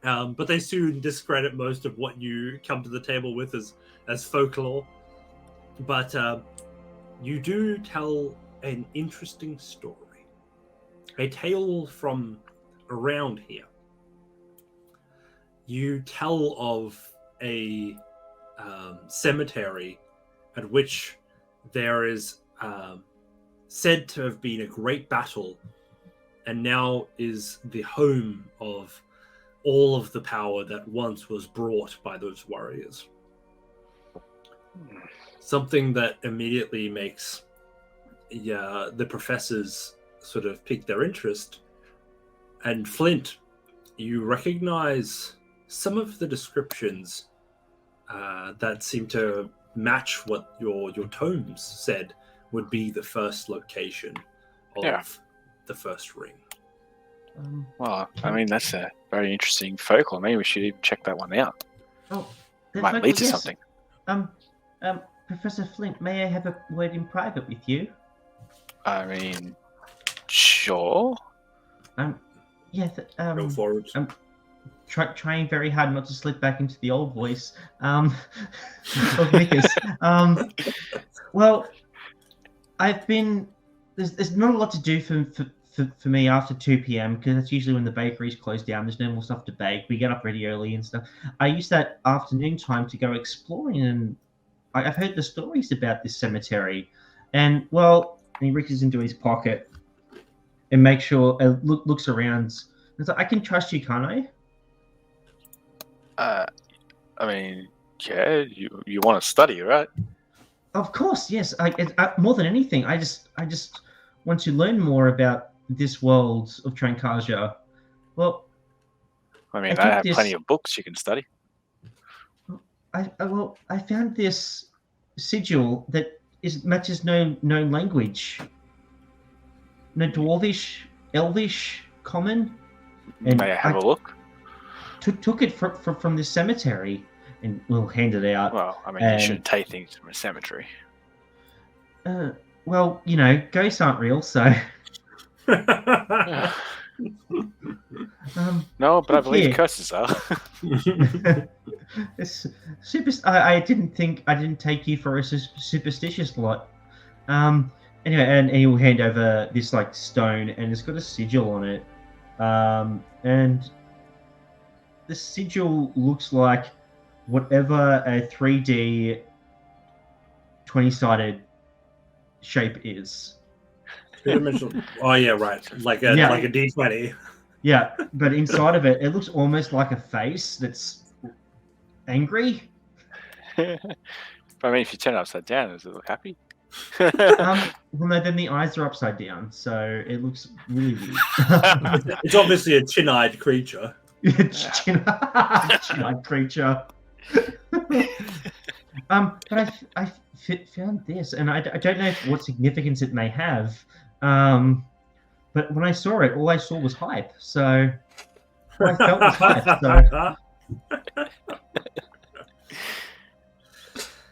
But they soon discredit most of what you come to the table with as folklore. But you do tell an interesting story. A tale from around here. You tell of a cemetery at which there is said to have been a great battle and now is the home of all of the power that once was brought by those warriors. Something that immediately makes the professors sort of pique their interest. And Flint, you recognize some of the descriptions that seem to match what your tomes said would be the first location of the first ring. Well, I mean, that's a very interesting folklore. Maybe we should even check that one out. Oh, It might lead to something. Professor Flint, may I have a word in private with you? I mean, sure. Go forward. Trying very hard not to slip back into the old voice of Nickers. Well, I've been there's not a lot to do for me after 2 p.m. because that's usually when the bakeries close down. There's no more stuff to bake. We get up really early and stuff. I use that afternoon time to go exploring, and I've heard the stories about this cemetery. And well, he reaches into his pocket and makes sure looks around. It's like, I can trust you, can't I? I mean, yeah, you want to study, right? Of course, yes. I more than anything, I just want to learn more about this world of Trancasia. Well, I mean, I I have took plenty this- of books you can study. I found this sigil that matches no language. No Dwarvish, Elvish, Common. And May I have a look? Took it from this cemetery and we'll hand it out. Well, I mean, you shouldn't take things from a cemetery. Well, you know, ghosts aren't real, so. No, but I believe here. curses are. It's I didn't take you for a superstitious lot. Anyway, and he will hand over this like stone, and it's got a sigil on it. And the sigil looks like whatever a 3D 20-sided shape is. Oh yeah, right. Like a D20. Yeah, but inside of it, it looks almost like a face that's angry. But I mean, if you turn it upside down, does it look happy? Well, no, then the eyes are upside down, so it looks really weird. It's obviously a chin-eyed creature. Chin-eyed creature. But I found this, and I don't know what significance it may have. But when I saw it, all I saw was hype. So all I felt was hype. So.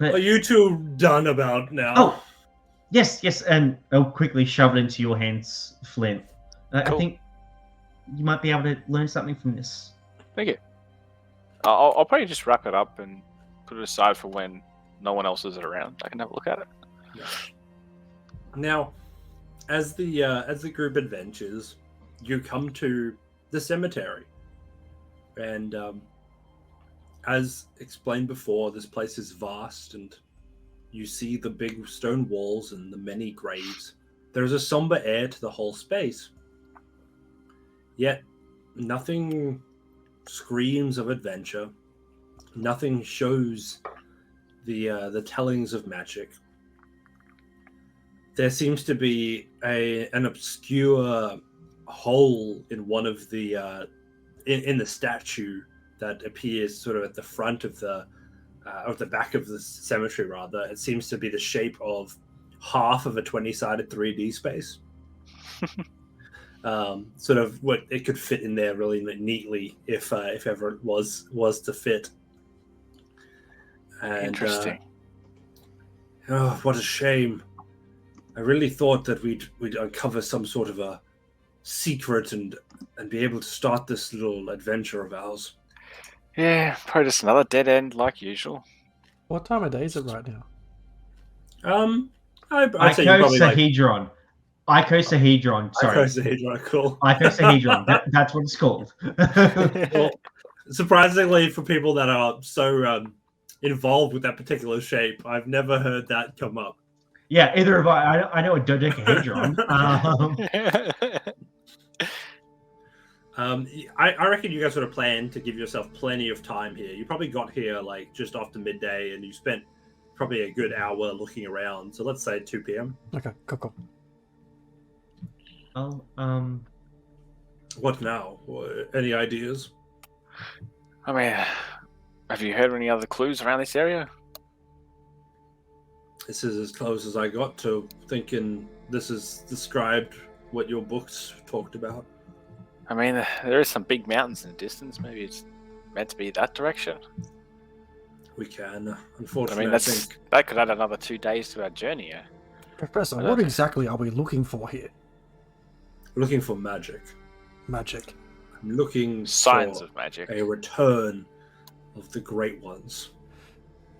Are you two done about now? Oh, yes, and I'll quickly shove it into your hands, Flint. Cool. I think you might be able to learn something from this. Thank you. I'll probably just wrap it up and put it aside for when no one else is around. I can have a look at it. Yeah. Now, as the group adventures, you come to the cemetery, and as explained before, this place is vast, and you see the big stone walls and the many graves. There is a somber air to the whole space. Yet, nothing screams of adventure. Nothing shows the tellings of magic. there seems to be an obscure hole in one of the in the statue that appears sort of at the front of the back of the cemetery. Rather, it seems to be the shape of half of a 20-sided 3D space. Sort of what it could fit in there really neatly if ever it was to fit. And, Interesting. Oh, what a shame! I really thought that we'd uncover some sort of a secret and be able to start this little adventure of ours. Yeah, probably just another dead end like usual. What time of day is it right now? I'd say you're probably like Icosahedron. Icosahedron. Sorry. Icosahedron. Cool. Icosahedron. That's what it's called. Well, surprisingly, for people that are so involved with that particular shape, I've never heard that come up. Yeah, either of I know a dodecahedron. I reckon you guys sort of plan to give yourself plenty of time here. You probably got here like just after midday, and you spent probably a good hour looking around. So let's say 2 p.m. Okay, cool. Oh, What now? Any ideas? I mean, have you heard any other clues around this area? This is as close as I got to thinking this is described what your books talked about. I mean, there is some big mountains in the distance. Maybe it's meant to be that direction. We can. I Unfortunately, mean, I think that could add another 2 days to our journey. Yeah. Professor, I what don't- exactly are we looking for here? looking for magic. Magic. I'm looking Signs for of magic. a return of the great ones.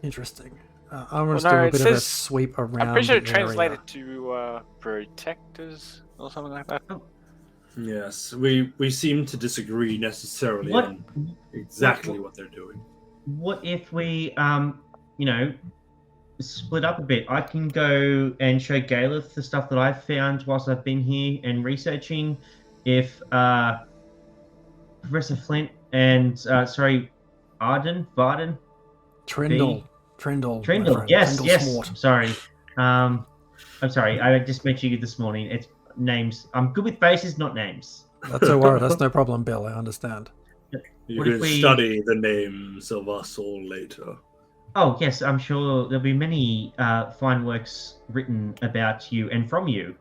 Interesting. I want to Well, no, do a it bit of a says- sweep around I'm pretty sure it the area. translated to protectors or something like that. Yes, we seem to disagree necessarily What- on exactly what they're doing. what if we split up a bit? I can go and show Galeth the stuff that I've found whilst I've been here and researching. If Professor Flint and Varden, Trindle. my friend. yes, Trindle yes. Smort. Sorry, I'm sorry. I just met you this morning. It's names. I'm good with faces, not names. That's no worry. That's no problem, Bill. I understand. You What if can we- study the names of us all later. Oh yes, I'm sure there'll be many fine works written about you and from you.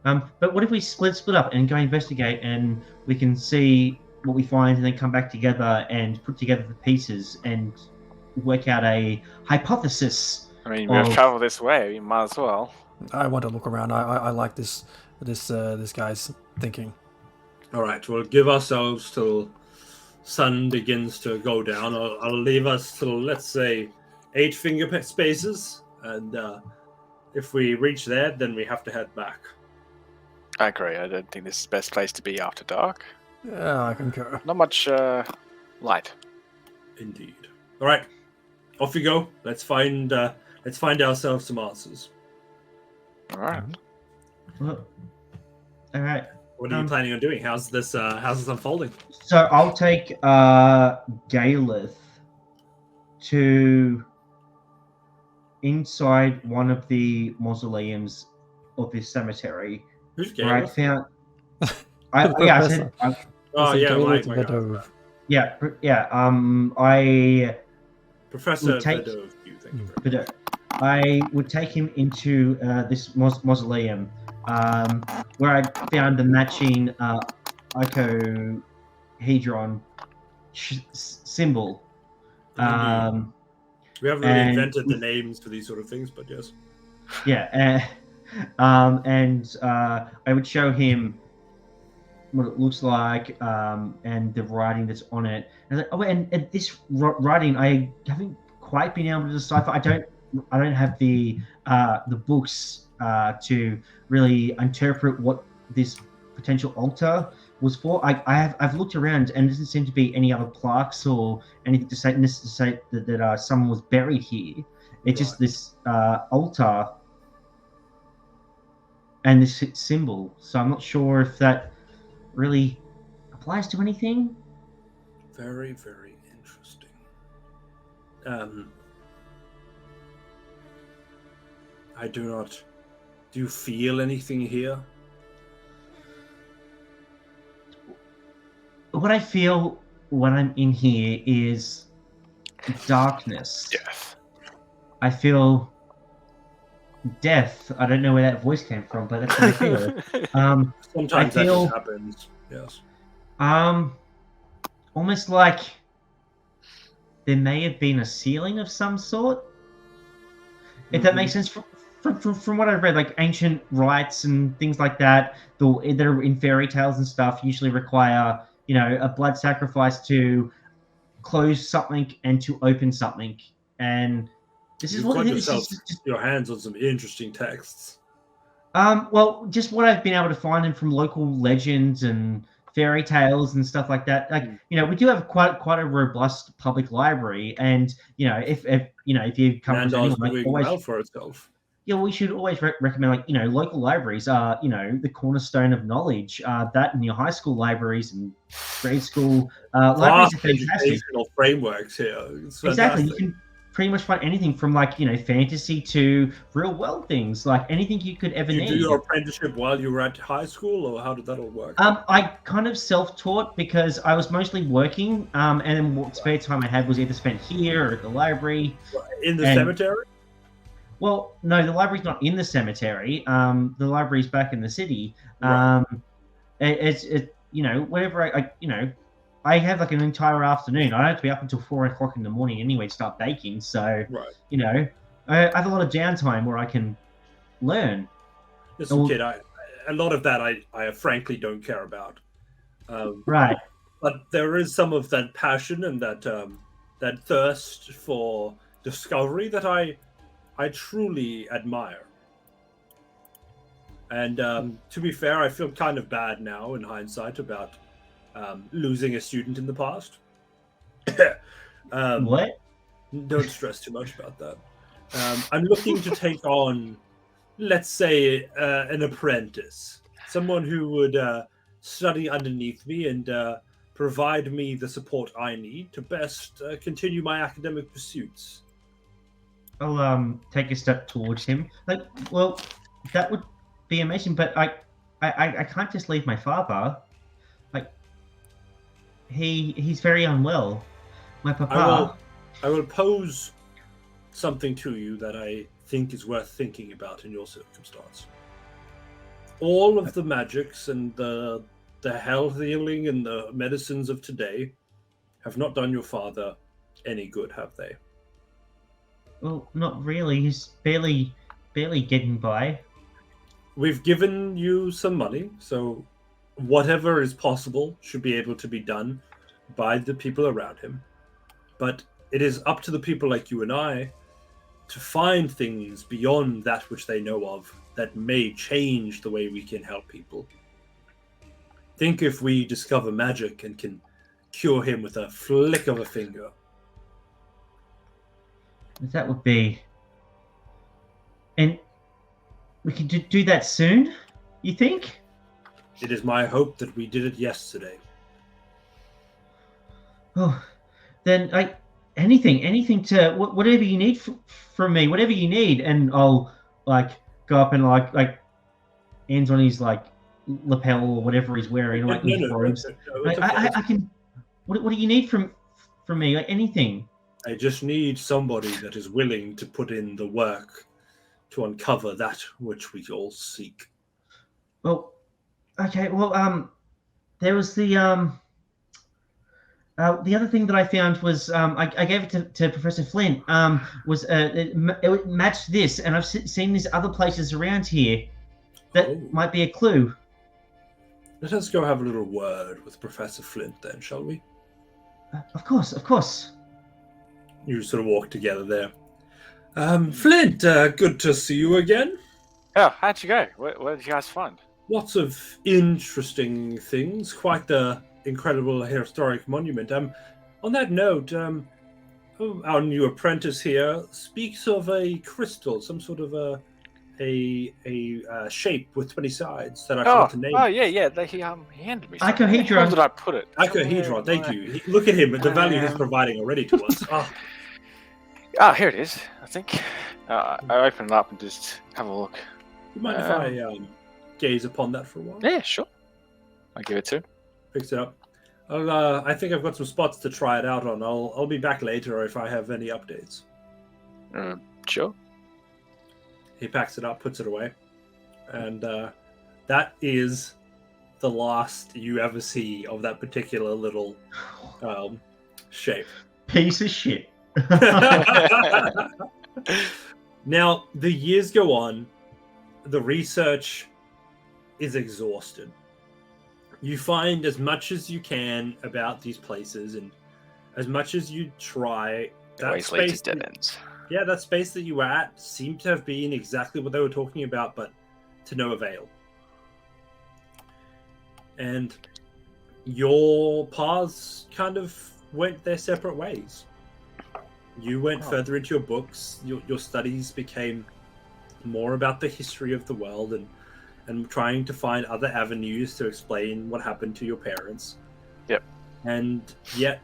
But what if we split up and go investigate, and we can see what we find, and then come back together and put together the pieces and work out a hypothesis. I mean, we've Oh. traveled this way. We might as well. I want to look around. I like this guy's thinking. All right, we'll give ourselves till sun begins to go down. I'll leave us till, let's say, 8 finger spaces, and if we reach there, then we have to head back. I agree. I don't think this is the best place to be after dark. Yeah, I concur. Not much light. Indeed. All right, off you go. Let's find ourselves some answers. All right. Well, all right. What are you planning on doing? How's this unfolding? So I'll take Galeth to inside one of the mausoleums of this cemetery. Who's Where I Galen? found. The I said. Oh yeah, Galeth my God. Vedove. Yeah. I Professor We'll take- Vedove, you think? but I would take him into this mausoleum, where I found the matching icosahedron symbol. Indeed. We haven't really and- invented the names for these sort of things, but yes. Yeah, and I would show him what it looks like, and the writing that's on it. And and this writing, I haven't quite been able to decipher. I don't have the books to really interpret what this potential altar was for. I've looked around, and there doesn't seem to be any other plaques or anything to say that someone was buried here. It's just this altar and this symbol. So I'm not sure if that really applies to anything. Very, very interesting. I do not Do you feel anything here? What I feel when I'm in here is darkness. Yes. I feel death. I don't know where that voice came from, but that's what I feel. Sometimes that just happens. Yes. Almost like there may have been a ceiling of some sort. If that makes sense. From what I've read, like ancient rites and things like that, that are in fairy tales and stuff, usually require, a blood sacrifice to close something and to open something. And this is You've what got this yourself is just, your hands on some interesting texts. well, just what I've been able to find in from local legends and fairy tales and stuff like that. Like, we do have quite a robust public library, and if you come across anyone, like, doing always, well for itself. Yeah, we should always recommend, like, local libraries are, the cornerstone of knowledge. That and your high school libraries and grade school libraries are fantastic. Educational frameworks here. Exactly, you can pretty much find anything from, like, fantasy to real world things, like anything you could ever need. Did you do your apprenticeship while you were at high school, or how did that all work? I kind of self-taught because I was mostly working, and then what spare time I had was either spent here or at the library. In the cemetery? Well, no, the library's not in the cemetery. The library's back in the city. Right. Whenever I have like an entire afternoon. I don't have to be up until 4 o'clock in the morning anyway to start baking. So, right. I have a lot of downtime where I can learn. Listen, kid, a lot of that I frankly don't care about. Right. But there is some of that passion and that thirst for discovery that I truly admire. And to be fair, I feel kind of bad now in hindsight about losing a student in the past. What? Don't stress too much about that. I'm looking to take on, let's say, an apprentice. Someone who would study underneath me and provide me the support I need to best continue my academic pursuits. I'll take a step towards him. Like, well, that would be amazing, but I can't just leave my father. Like, he's very unwell. My papa. I will pose something to you that I think is worth thinking about in your circumstance. All of the magics and the health healing and the medicines of today have not done your father any good, have they? Well, not really. He's barely getting by. We've given you some money, so whatever is possible should be able to be done by the people around him. But it is up to the people like you and I to find things beyond that which they know of that may change the way we can help people. Think if we discover magic and can cure him with a flick of a finger. That would be... And we can do that soon, you think? It is my hope that we did it yesterday. Oh, then anything to... Whatever you need from me, whatever you need, and I'll, like, go up and, like hands on his, like, lapel or whatever he's wearing, like his robes. I can... What do you need from me? Like, anything. I just need somebody that is willing to put in the work to uncover that which we all seek. Well, okay. Well, there was the other thing that I found was I gave it to Professor Flint. Was it matched this, and I've seen these other places around here that might be a clue. Let us go have a little word with Professor Flint, then, shall we? Of course. You sort of walk together there. Flint, good to see you again. Oh, how'd you go? What did you guys find? Lots of interesting things. Quite the incredible historic monument. On that note, our new apprentice here speaks of a crystal, some sort of a shape with 20 sides that I forgot to name. Oh, yeah. He handed me something. Icahedron. Where did I put it? Icahedron, thank you. Look at him, the value he's providing already to us. Oh, here it is, I think. I open it up and just have a look. You mind if I gaze upon that for a while? Yeah, sure. I'll give it to him. Picks it up. I think I've got some spots to try it out on. I'll be back later if I have any updates. Sure. He packs it up, puts it away, and that is the last you ever see of that particular little shape. Piece of shit. Now, the years go on. The research is exhausted. You find as much as you can about these places, and as much as you try, Always leads to dead ends. Yeah, that space that you were at seemed to have been exactly what they were talking about, but to no avail. And your paths kind of went their separate ways. You went further into your books. Your studies became more about the history of the world and trying to find other avenues to explain what happened to your parents. Yep. And yet,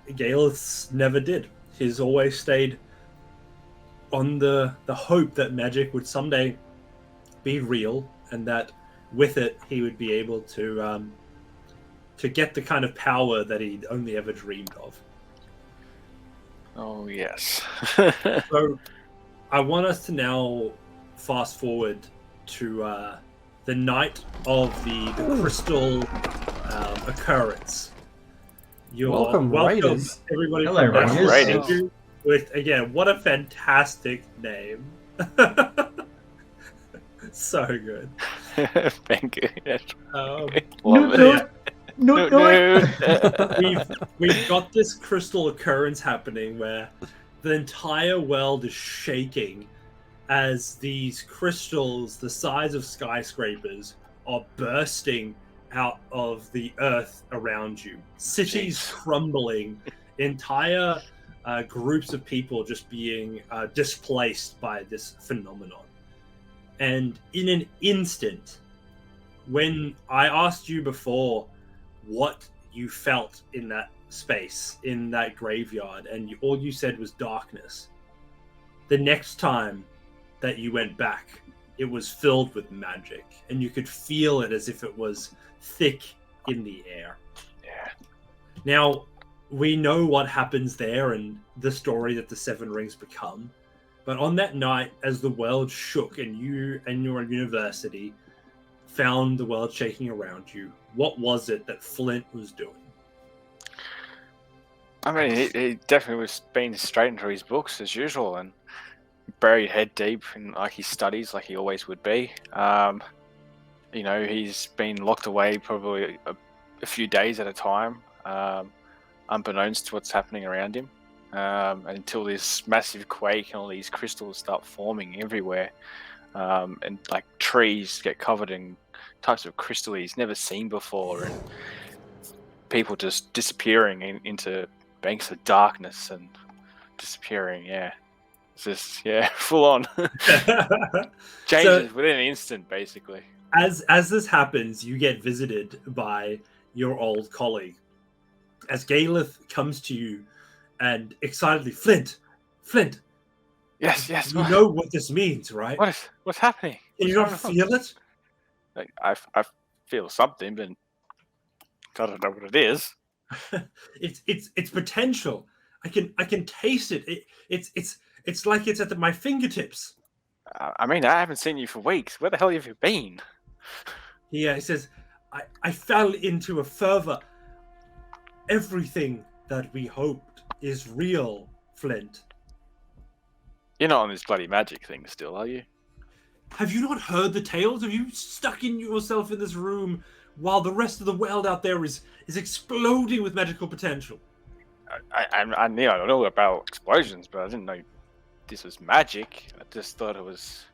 Galeth's never did. He's always stayed on the hope that magic would someday be real, and that with it he would be able to get the kind of power that he'd only ever dreamed of. Oh, yes. So I want us to now fast forward to the night of the crystal occurrence. You're Welcome, Raiders. Everybody. Hello, from Raiders. Raiders. With, again, what a fantastic name. So good. Thank you. Yes. No, Love it. no. We've got this crystal occurrence happening where the entire world is shaking as these crystals, the size of skyscrapers, are bursting out of the earth around you. Cities crumbling, entire groups of people just being displaced by this phenomenon. And in an instant, when I asked you before what you felt in that space, in that graveyard, and all you said was darkness, the next time that you went back, it was filled with magic, and you could feel it as if it was thick in the air. Yeah. Now, we know what happens there and the story that the Seven Rings become, but on that night, as the world shook and you and your university found the world shaking around you, what was it that Flint was doing? I mean, he definitely was being straight into his books as usual and buried head deep in like his studies, like he always would be. You know, he's been locked away probably a few days at a time, unbeknownst to what's happening around him, until this massive quake and all these crystals start forming everywhere, and like trees get covered in types of crystal he's never seen before, and people just disappearing into banks of darkness and disappearing. Yeah, it's just full on changes within an instant, basically. As this happens, you get visited by your old colleague. As Galeth comes to you and excitedly, Flint. Yes. You know what this means, right? What's happening? Can you not feel it? Like, I feel something, but I don't know what it is. It's potential. I can taste it. It's like it's at my fingertips. I mean, I haven't seen you for weeks. Where the hell have you been? Yeah, he says, I fell into a fervor. Everything that we hoped is real, Flint. You're not on this bloody magic thing still, are you? Have you not heard the tales? Have you stuck in yourself in this room while the rest of the world out there is exploding with magical potential? I know about explosions, but I didn't know this was magic. I just thought it was,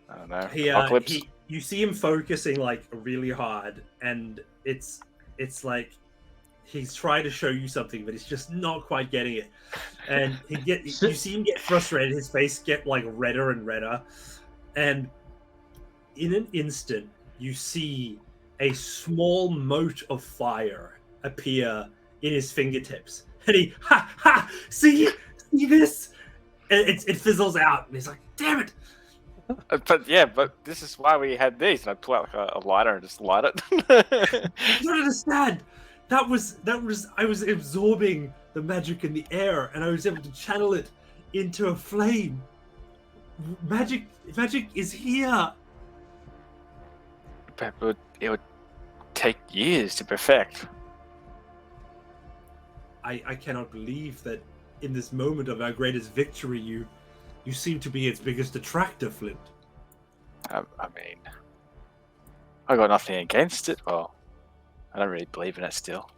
I don't know, apocalypse. You see him focusing like really hard, and it's like he's trying to show you something, but he's just not quite getting it. And you see him get frustrated. His face get like redder and redder, and in an instant, you see a small mote of fire appear in his fingertips, and he see this, and it fizzles out, and he's like, "Damn it! But this is why we had these. And I pull out like a lighter and just light it. You don't understand. That was. I was absorbing the magic in the air, and I was able to channel it into a flame. Magic is here. But it would take years to perfect. I cannot believe that in this moment of our greatest victory, you seem to be its biggest detractor, Flint. I mean, I got nothing against it. Well, I don't really believe in it still.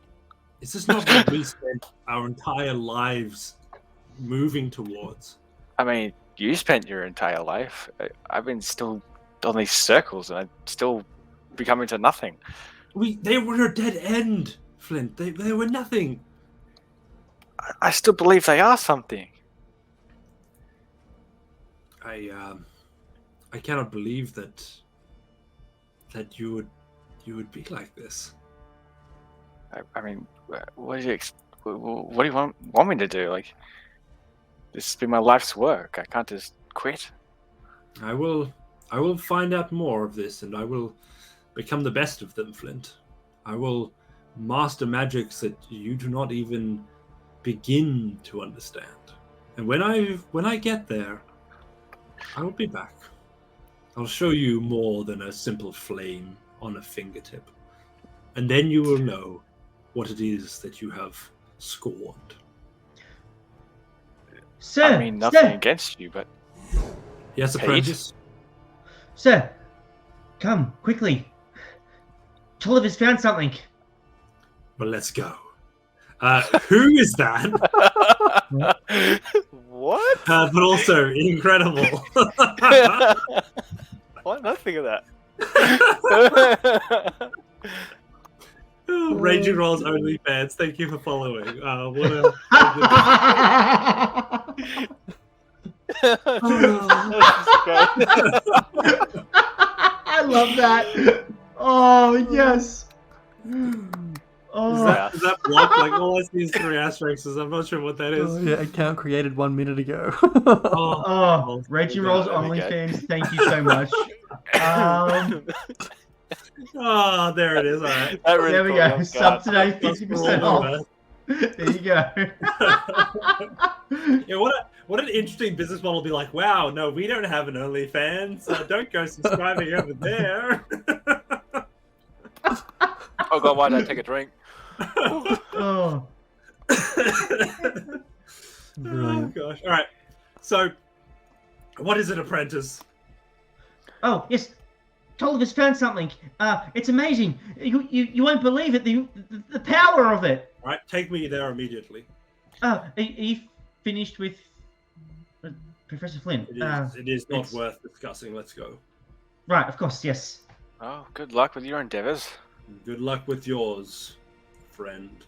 Is this not what we spent our entire lives moving towards? I mean, you spent your entire life. I've been still on these circles, and I'm still becoming to nothing. They were a dead end, Flint. They were nothing. I still believe they are something. I cannot believe that you would be like this. I mean, what do you want me to do? Like, this has been my life's work. I can't just quit. I will find out more of this, and I will become the best of them, Flint. I will master magics that you do not even begin to understand. And when I get there, I will be back. I'll show you more than a simple flame on a fingertip. And then you will know what it is that you have scorned. Sir, I mean, nothing against you, but... Yes, Pete? apprentice? Sir, come, quickly. Tolliver's found something. Well, let's go. Who is that? What? But also incredible. What? Nothing of that. Raging Rolls OnlyFans. Thank you for following. What a I love that. Oh, yes. Oh. Is that block? Like, all I see is 3 asterisks. I'm not sure what that is. Oh, yeah, account created 1 minute ago. Oh, Raging Rolls OnlyFans, thank you so much. Oh, there it is. All right. Really there we go. Sub today, 50% off. There you go. Yeah, what an interesting business model to be like, wow, no, we don't have an OnlyFans. Don't go subscribing over there. Oh god, why did I take a drink? Oh. Oh gosh. All right. So, what is it, apprentice? Oh, yes. Tolliver's found something. It's amazing. You won't believe it. The power of it. All right, take me there immediately. Are you finished with Professor Flint? It is not worth discussing. Let's go. Right, of course, yes. Oh, good luck with your endeavors. Good luck with yours, friend.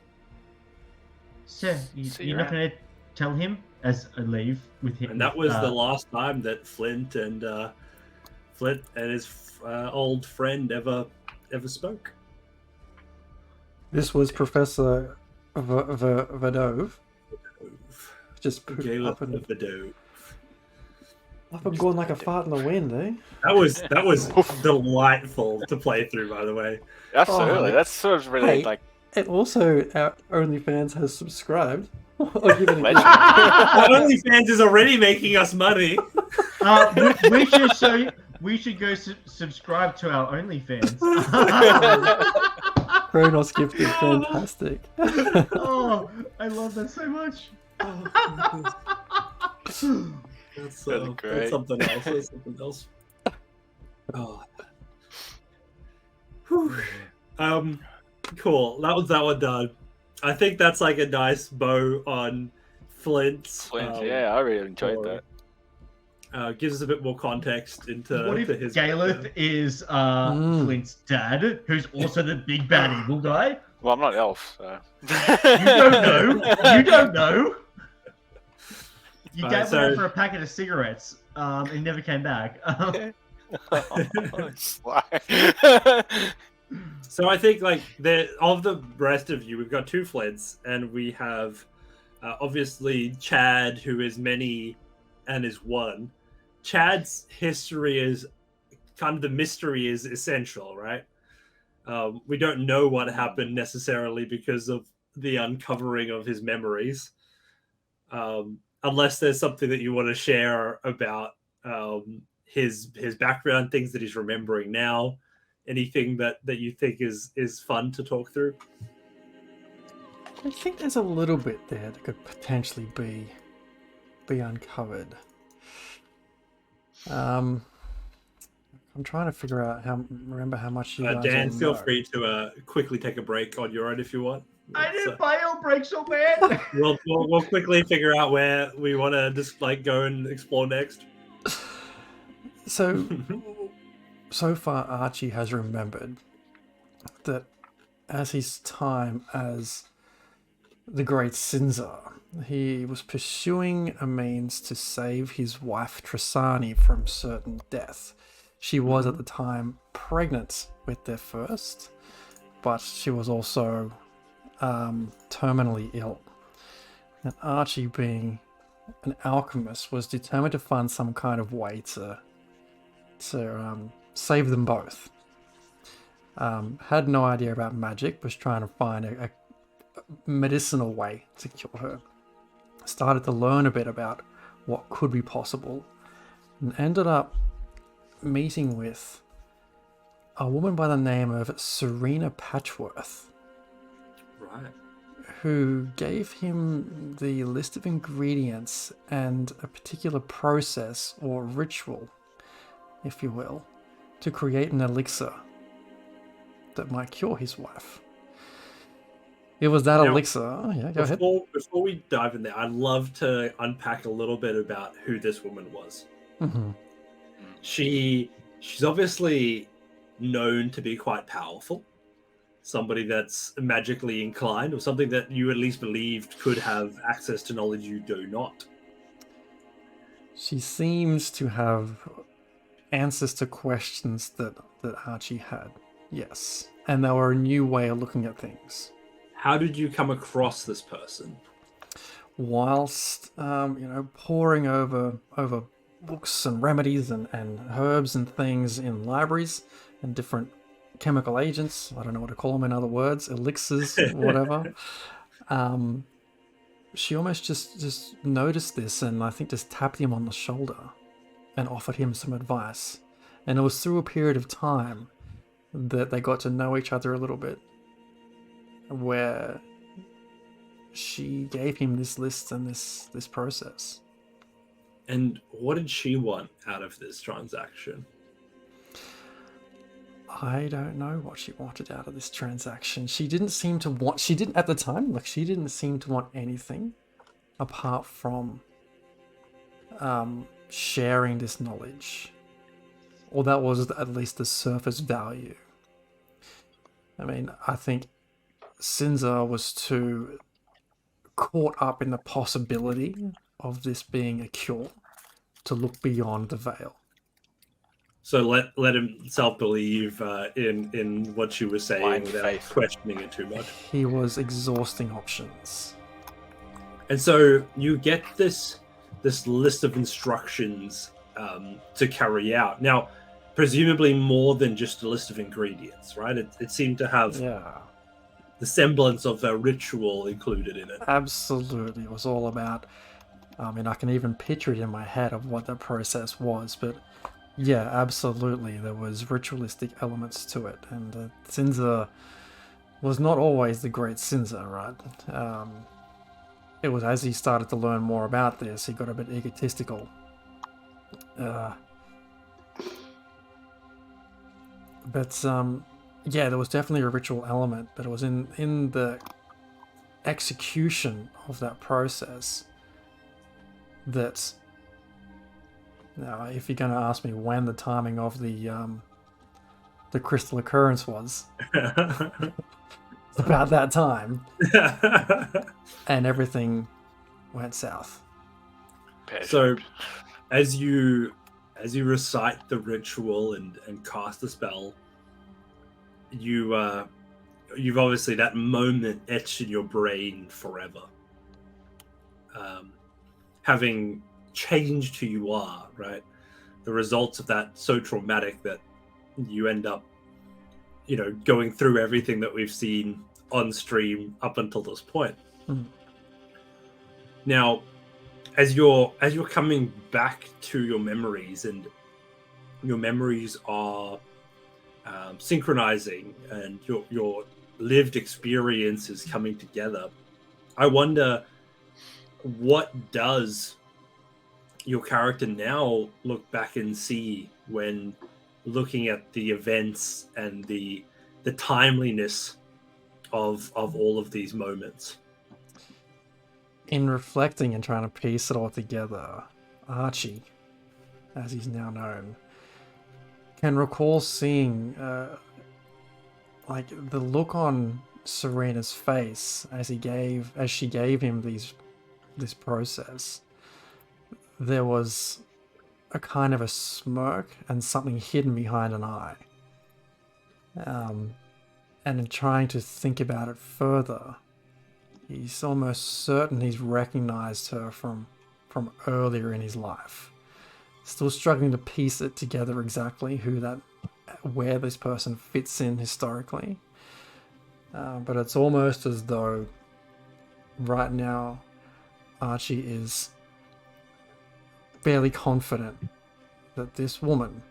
Sir, you're not going to tell him as I leave with him? And that was the last time that Flint and his old friend ever spoke. This was Professor Vadove. Just up and going like a fart in the wind, eh? That was delightful to play through, by the way. Absolutely, that's sort of really like. And also, our OnlyFans has subscribed. Or given a Our OnlyFans is already making us money. We should go subscribe to our OnlyFans. Kronos gifted, fantastic. Oh, I love that so much. That's great. That's something else. That's something else. Oh. Whew. Cool. That was that one done. I think that's like a nice bow on Flint's. Yeah, I really enjoyed that. Gives us a bit more context into what if his. Galeth is Flint's dad, who's also the big bad evil guy? Well, I'm not an elf, so. You don't know. You don't know. Your dad so... went out for a packet of cigarettes and never came back. So I think like of the rest of you, we've got 2 Flints, and we have obviously Chad, who is many and is 1. Chad's history is kind of the mystery is essential, right? We don't know what happened necessarily because of the uncovering of his memories, unless there's something that you want to share about his background, things that he's remembering now, anything that you think is fun to talk through. I think there's a little bit there that could potentially be uncovered. I'm trying to figure out remember how much you guys Dan, all feel know. free to quickly take a break on your own if you want. I didn't bio break so bad. We'll quickly figure out where we want to just go and explore next. So far, Archie has remembered that as his time as the Great Cinza, he was pursuing a means to save his wife Trissani from certain death. She was at the time pregnant with their first, but she was also terminally ill. And Archie, being an alchemist, was determined to find some kind of way to save them both. Had no idea about magic, was trying to find a medicinal way to cure her. Started to learn a bit about what could be possible, and ended up meeting with a woman by the name of Serena Patchworth, Right. who gave him the list of ingredients and a particular process or ritual, if you will, to create an elixir that might cure his wife. It was that elixir. Oh, yeah, go ahead. Before we dive in there, I'd love to unpack a little bit about who this woman was. Mm-hmm. She's obviously known to be quite powerful. Somebody that's magically inclined, or something that you at least believed could have access to knowledge you do not. She seems to have answers to questions that Archie had. Yes. And they were a new way of looking at things. How did you come across this person? Whilst, poring over books and remedies and herbs and things in libraries and different chemical agents, I don't know what to call them in other words, elixirs, whatever. She almost just noticed this and I think just tapped him on the shoulder and offered him some advice. And it was through a period of time that they got to know each other a little bit, where she gave him this list and this process. And what did she want out of this transaction? I don't know what she wanted out of this transaction. She didn't seem to want... She didn't, at the time, she didn't seem to want anything apart from sharing this knowledge. Or that was at least the surface value. I mean, I think Cinza was too caught up in the possibility of this being a cure to look beyond the veil. So let himself believe in what she was saying Blind without faith. questioning it too much. He was exhausting options. And so you get this list of instructions to carry out. Now, presumably more than just a list of ingredients, right? It seemed to have the semblance of a ritual included in it. Absolutely. It was all about... I mean, I can even picture it in my head of what the process was, but yeah, absolutely. There was ritualistic elements to it. And Cinza was not always the great Cinza, right? It was as he started to learn more about this, he got a bit egotistical. But yeah, there was definitely a ritual element, but it was in the execution of that process that... Now, if you're going to ask me when the timing of the crystal occurrence was, it's about that time, and everything went south. So, as you recite the ritual and cast the spell, you've obviously that moment etched in your brain forever. Having changed who you are, right? the results of that so traumatic that you end up, going through everything that we've seen on stream up until this point. Now, as you're coming back to your memories, and your memories are synchronizing, and your lived experience is coming together, I wonder, what does your character now look back and see when looking at the events and the timeliness of all of these moments? In reflecting and trying to piece it all together, Archie, as he's now known, can recall seeing like the look on Serena's face as she gave him this process. There was a kind of a smirk and something hidden behind an eye. And in trying to think about it further, he's almost certain he's recognized her from earlier in his life. Still struggling to piece it together exactly where this person fits in historically. But it's almost as though right now Archie is fairly confident that this woman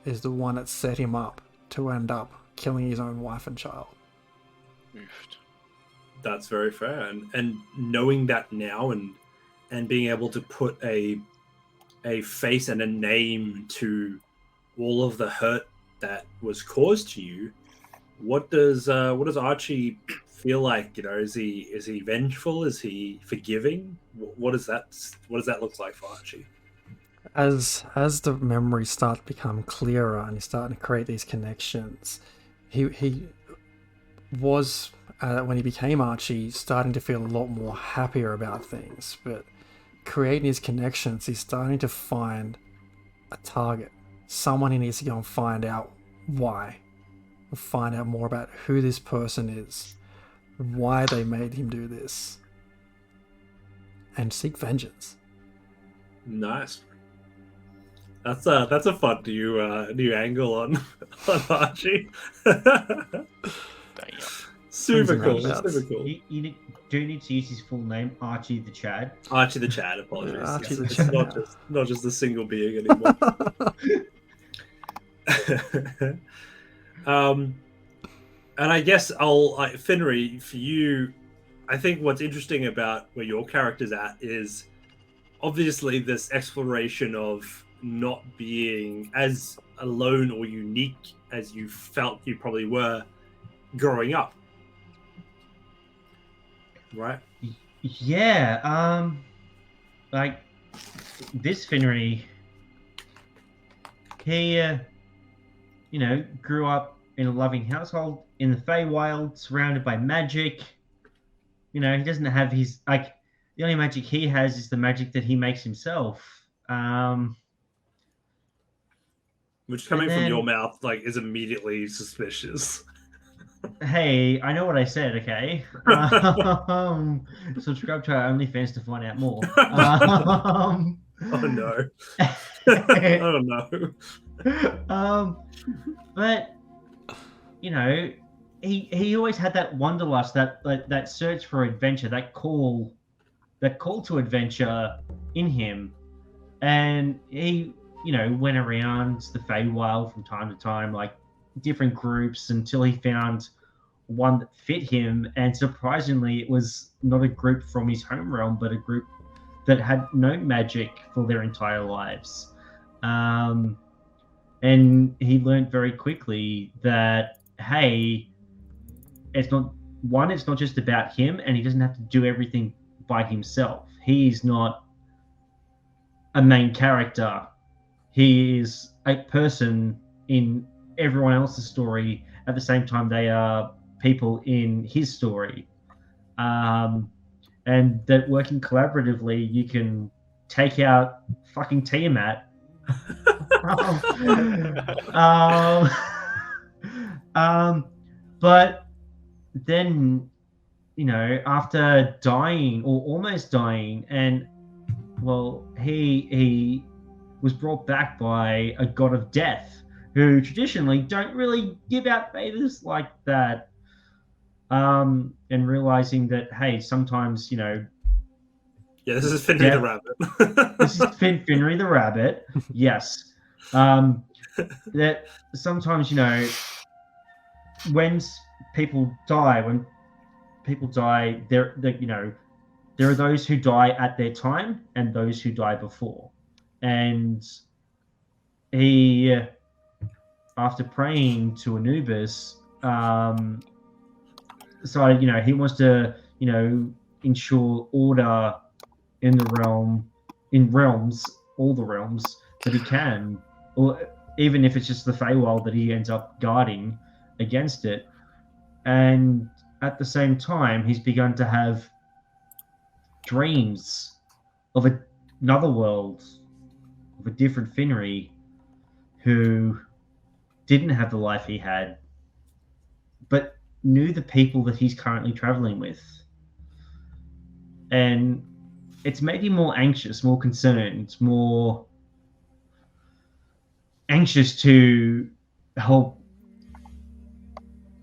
is the one that set him up to end up killing his own wife and child. That's very fair, and knowing that now, and being able to put a face and a name to all of the hurt that was caused to you, what does Archie feel like? Is he vengeful? Is he forgiving? What does that look like for Archie? As the memories start to become clearer and he's starting to create these connections, he was when he became Archie starting to feel a lot more happier about things, but creating his connections, he's starting to find a target, someone he needs to go and find out why, find out more about who this person is, why they made him do this, and seek vengeance. Nice. That's a fun new angle on Archie. Super cool. Super cool. You do need to use his full name, Archie the Chad. Archie the Chad. Apologies. Yeah, Archie the It's Chad. not just a single being anymore. And I guess Finry, for you, I think what's interesting about where your character's at is obviously this exploration of not being as alone or unique as you felt you probably were growing up, right? Yeah, like this Finry, he grew up in a loving household in the Feywild, surrounded by magic. He doesn't have the only magic he has is the magic that he makes himself. Which coming from your mouth is immediately suspicious. Hey, I know what I said, okay? Subscribe to our OnlyFans to find out more. Oh no. Oh no. But he always had that wanderlust, that search for adventure, that call to adventure in him, and he went around the Feywild from time to time, like different groups, until he found one that fit him. And surprisingly, it was not a group from his home realm, but a group that had no magic for their entire lives. And he learned very quickly that, hey, it's not just about him, and he doesn't have to do everything by himself. He's not a main character. He is a person in everyone else's story. At the same time, they are people in his story. And that working collaboratively, you can take out fucking Tiamat. But then, after dying or almost dying, and well, he was brought back by a god of death, who traditionally don't really give out favors like that. And realizing that, hey, sometimes, Yeah, this is Finry Death- the rabbit. this is Finry the rabbit. Yes. That sometimes, when people die, there are those who die at their time and those who die before. And he, after praying to Anubis, decided, he wants to, ensure order in all the realms that he can, or even if it's just the Feywild that he ends up guarding against it. And at the same time, he's begun to have dreams of another world, of a different Finry, who didn't have the life he had, but knew the people that he's currently traveling with. And it's made him more anxious, more concerned, more anxious to help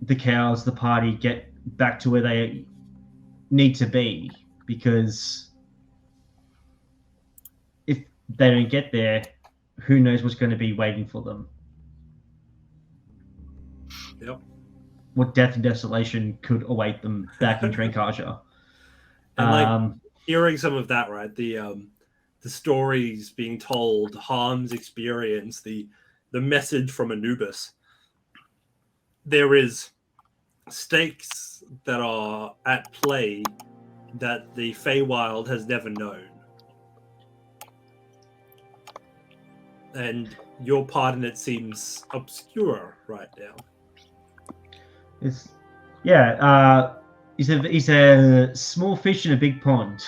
the cows, the party, get back to where they need to be, because if they don't get there, who knows what's going to be waiting for them. Yep. What death and desolation could await them back in Trankaja. And hearing some of that, right? The stories being told, Harm's experience, the message from Anubis. There is stakes that are at play that the Feywild has never known. And your part in it seems obscure right now. He's a small fish in a big pond.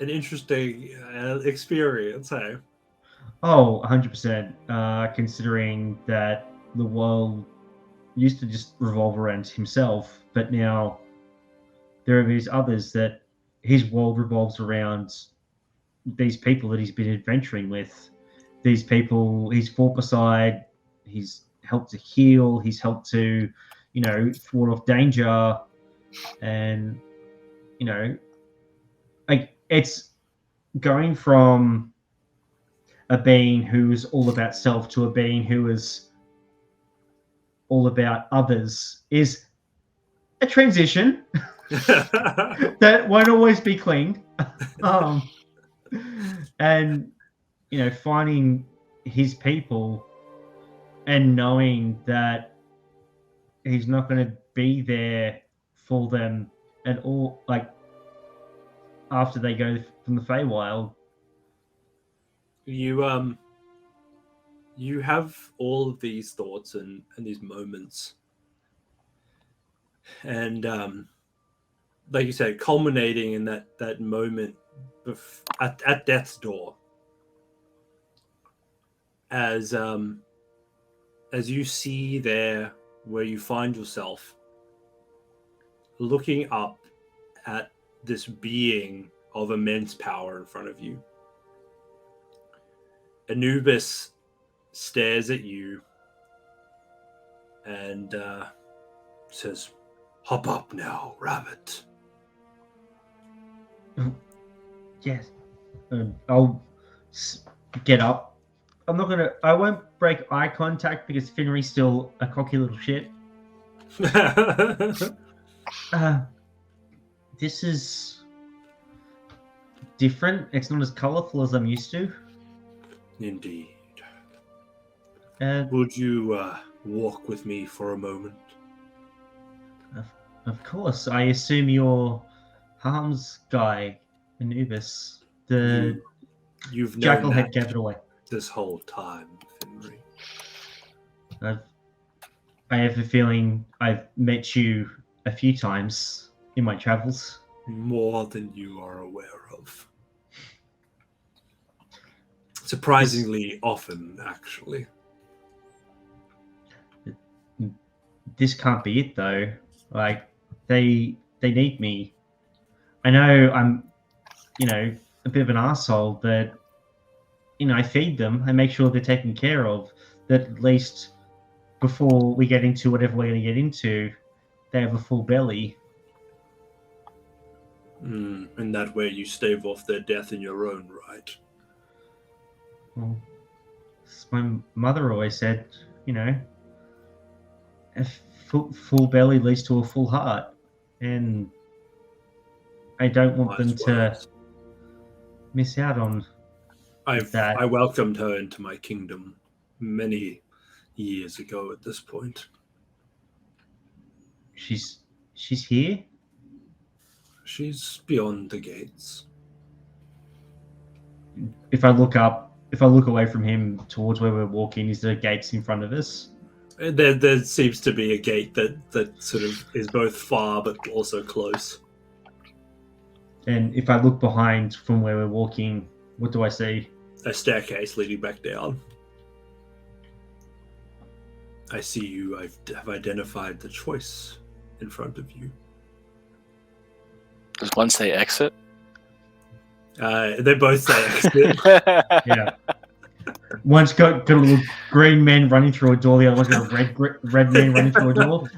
An interesting experience, hey? Oh, 100%. Considering that the world used to just revolve around himself, but now there are these others that his world revolves around these people that he's been adventuring with. These people he's fought beside, he's helped to heal, he's helped to, thwart off danger. And, it's going from a being who's all about self to a being who is all about others is a transition that won't always be clean. And, finding his people and knowing that he's not going to be there for them at all, after they go from the Feywild. You have all of these thoughts and these moments, and like you said, culminating in that moment at death's door, as you see there where you find yourself, looking up at this being of immense power in front of you. Anubis stares at you and says, "Hop up now, rabbit." Yes. I'll get up. I won't break eye contact because Finry's still a cocky little shit. This is different. It's not as colorful as I'm used to. Indeed. And Would you walk with me for a moment? of course, I assume you're Harm's guy, Anubis. The You've known jackal head that gave it away. this whole time, Finry. I have a feeling I've met you a few times in my travels. More than you are aware of. Surprisingly often, actually. This can't be it, though. They need me. I know I'm, a bit of an asshole, but I feed them. I make sure they're taken care of. That at least before we get into whatever we're going to get into, they have a full belly. And that way you stave off their death in your own right. Well, as my mother always said, a full belly leads to a full heart, and I don't want them to miss out on that. I welcomed her into my kingdom many years ago at this point. She's here? She's beyond the gates. If I look away from him towards where we're walking, is there gates in front of us? There seems to be a gate that sort of is both far but also close. And if I look behind from where we're walking, what do I see? A staircase leading back down. I see you have identified the choice in front of you. Does one say exit? They both say exit. Yeah. One's got a little green man running through a door, the other one's got a red man running through a door.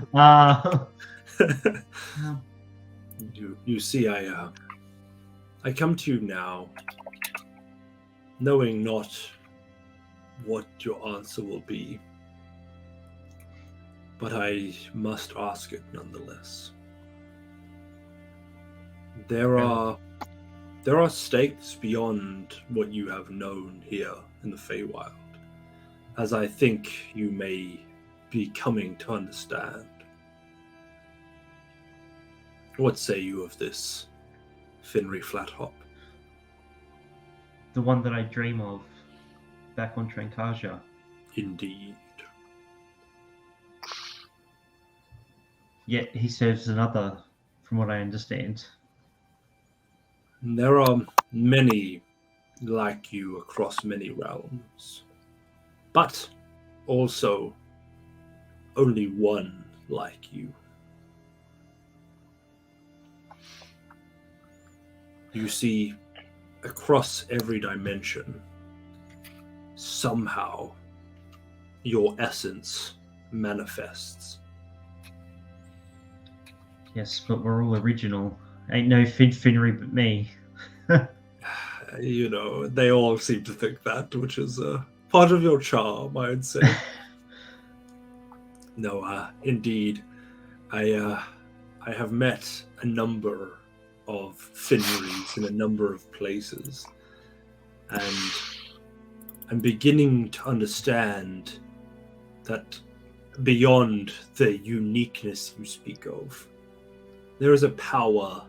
You see, I come to you now, knowing not what your answer will be, but I must ask it nonetheless. There are stakes beyond what you have known here in the Feywild, as I think you may be coming to understand. What say you of this, Finry Flathop? The one that I dream of, back on Trancasia. Indeed. Yet he serves another, from what I understand. There are many like you across many realms, but also only one like you. You see, across every dimension, somehow your essence manifests. Yes, but we're all original. Ain't no Finry but me. You know, they all seem to think that, which is part of your charm, I would say. No, indeed, I have met a number of Finrys in a number of places, and I'm beginning to understand that beyond the uniqueness you speak of, there is a power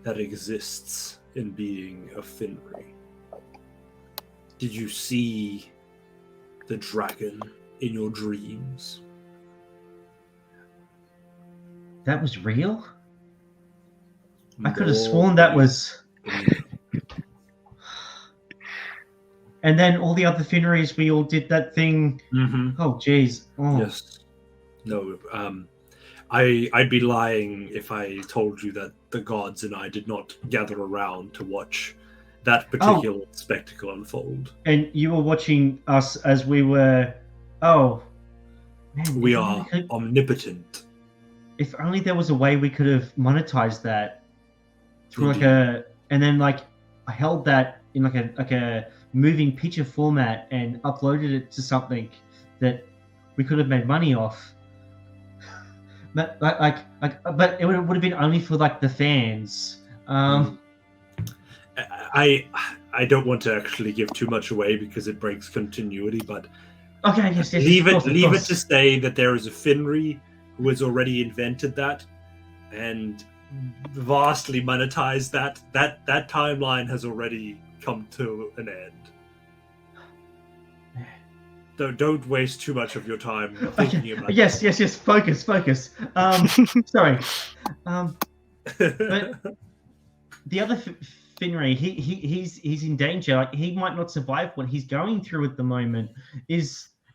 that exists in being a Finry. Did you see the dragon in your dreams? That was real? I could have sworn that was... And then all the other Finrys, we all did that thing. Mm-hmm. Oh, jeez. Oh. Yes. No, I'd be lying if I told you that the gods and I did not gather around to watch that particular spectacle unfold. And you were watching us as we were... Oh. Man, We are omnipotent. If only there was a way we could have monetized that through Indeed. and then I held that in like a moving picture format and uploaded it to something that we could have made money off. But but it would have been only for the fans. I don't want to actually give too much away because it breaks continuity, but okay, yes, leave of it course. to say that there is a Finry who has already invented that and vastly monetized that. That timeline has already come to an end. Don't waste too much of your time thinking about Yes. Focus. Sorry. But the other Finry, he's in danger. He might not survive what he's going through at the moment.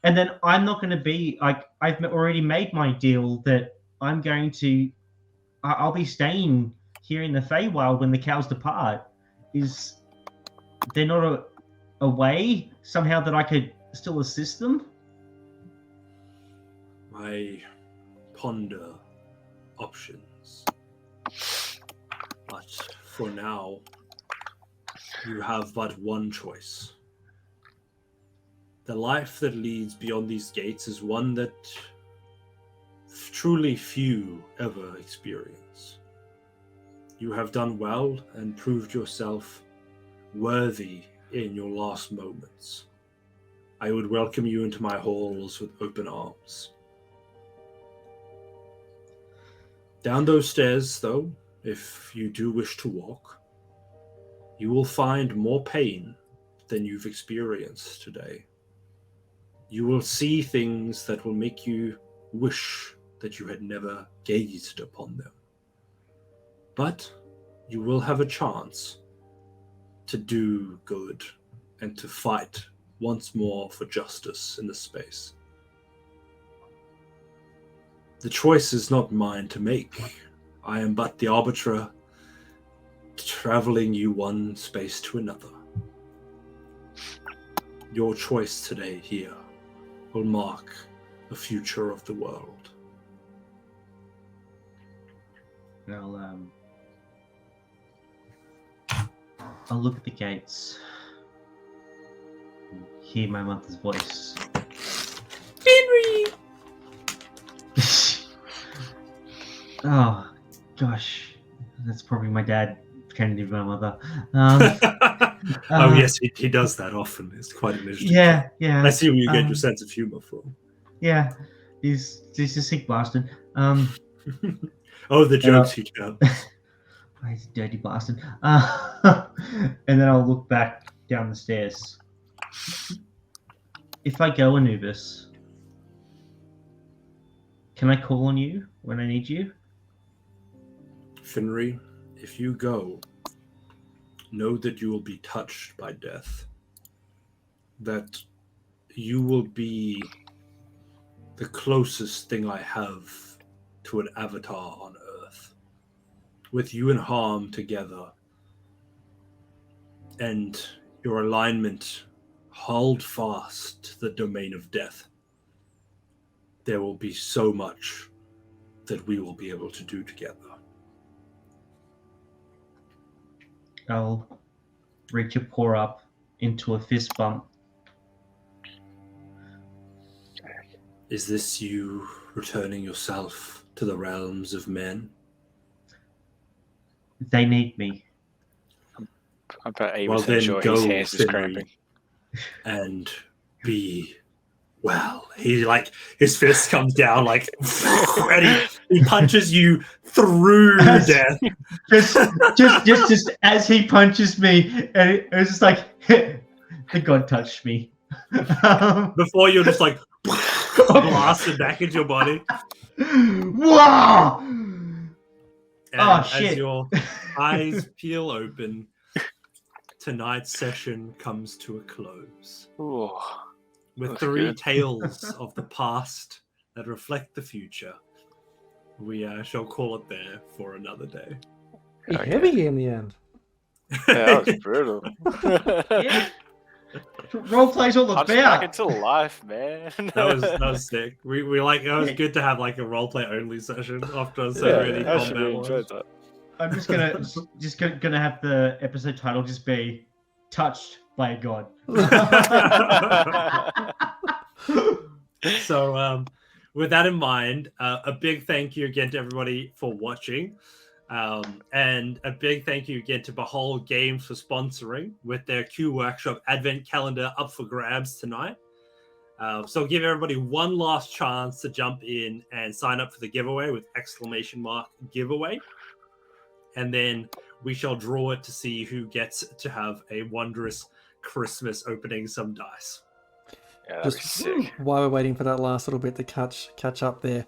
And then I'm not going to be I've already made my deal that I'm going to. I'll be staying here in the Feywild when the cows depart. Is there not a way somehow that I could still assist them? I ponder options. But for now, you have but one choice. The life that leads beyond these gates is one that truly few ever experience. You have done well and proved yourself worthy in your last moments. I would welcome you into my halls with open arms. Down those stairs, though, if you do wish to walk, you will find more pain than you've experienced today. You will see things that will make you wish that you had never gazed upon them. But you will have a chance to do good and to fight once more for justice in this space. The choice is not mine to make. I am but the arbiter, traveling you one space to another. Your choice today here will mark the future of the world. And I'll look at the gates and hear my mother's voice. Finry! Oh, gosh. That's probably my dad pretending to be my mother. Oh, yes, he does that often. It's quite an interesting. Yeah, yeah. I see where you get your sense of humor from. Yeah, he's a sick bastard. Oh, the jokes he tells. Oh, he's a dirty bastard. And then I'll look back down the stairs. If I go, Anubis, can I call on you when I need you? Finry, if you go, know that you will be touched by death. That you will be the closest thing I have to an avatar on Earth. With you and Harm together, and your alignment held fast to the domain of death, there will be so much that we will be able to do together. I'll reach a paw up into a fist bump. Is this you returning yourself to the realms of men? They need me. I bet he Well, was then sure go, his hands is Finry, cramping. and be well. He his fist comes down and he punches you through death. Just as he punches me, and it was just like the god touched me. Before you're just blasted back into your body. Wow! And Oh, shit. as your eyes peel open, tonight's session comes to a close. Ooh, With that's 3 good. tales of the past that reflect the future, we shall call it there for another day. Okay. Heavy in the end. Yeah, that was brutal. Yeah. Roleplay's all Punch back about. into life, man. That was sick. We it was good to have a roleplay only session after so many I actually combat really ones. enjoyed that. I'm just gonna have the episode title just be "Touched by a God." So with that in mind, a big thank you again to everybody for watching. And a big thank you again to Behold Games for sponsoring with their Q Workshop Advent Calendar up for grabs tonight. So give everybody one last chance to jump in and sign up for the giveaway with !giveaway. And then we shall draw it to see who gets to have a wondrous Christmas opening some dice. Yeah, that'd be Just sick. while we're waiting for that last little bit to catch up there,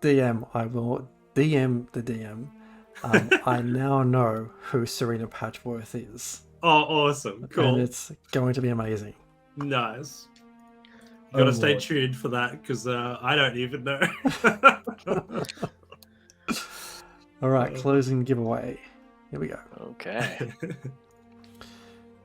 DM, I will DM the DM. I now know who Serena Patchworth is. Oh, awesome. Cool. And it's going to be amazing. Nice. Oh, Gotta stay Lord. tuned for that because I don't even know. All right, closing giveaway. Here we go. Okay.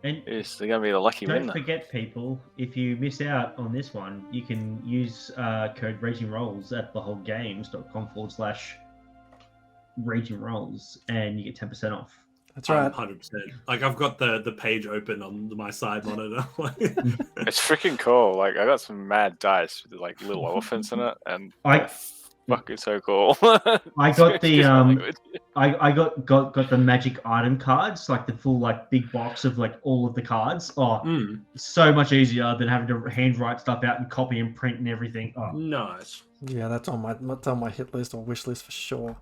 And Yes, they're going to be the lucky don't winner. forget, people, if you miss out on this one, you can use code Raging Rolls at thewholegames.com/Raging Rolls, and you get 10% off. That's right. 100%. Like I've got the page open on my side monitor. It's freaking cool. Like I got some mad dice with like little elephants in it, and I fucking so cool. I got the Excuse my language. I got the magic item cards, like the full like big box of like all of the cards. Oh, so much easier than having to handwrite stuff out and copy and print and everything. Oh. Nice. Yeah, that's on my hit list or wish list for sure.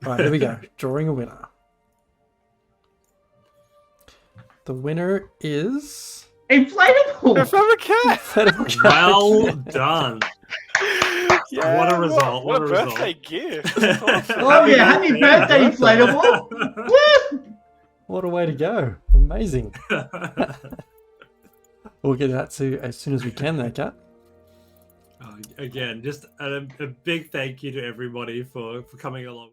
Right, here we go. Drawing a winner. The winner is Inflatable. Inflatable cat. Well done. Yeah, What a result. What a result. birthday gift. Oh yeah, happy birthday, Inflatable. Woo! What a way to go. Amazing. We'll get that to as soon as we can there, Kat. Again, just a big thank you to everybody for coming along.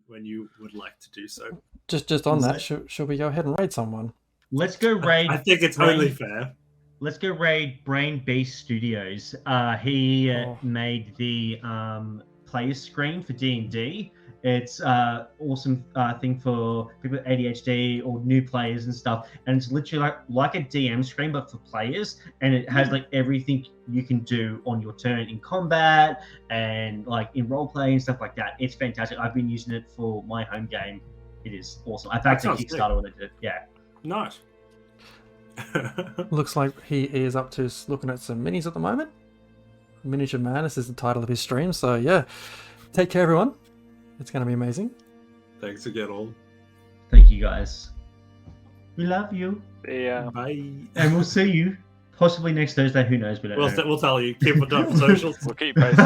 When you would like to do so. Just on that, should we go ahead and raid someone? Let's go raid. I think it's only fair. Let's go raid Brain Beast Studios. He made the player screen for D&D. It's awesome thing for people with ADHD or new players and stuff. And it's literally like a DM screen, but for players. And it has like everything you can do on your turn in combat and like in roleplay and stuff like that. It's fantastic. I've been using it for my home game. It is awesome. I backed a Kickstarter when they did it. Yeah. Nice. Looks like he is up to looking at some minis at the moment. Miniature Madness is the title of his stream. So yeah, take care, everyone. It's going to be amazing. Thanks again, all. Thank you, guys. We love you. Yeah. Bye. And we'll see you possibly next Thursday. Who knows? We don't know. We'll tell you. Keep it up on socials. We'll keep posting.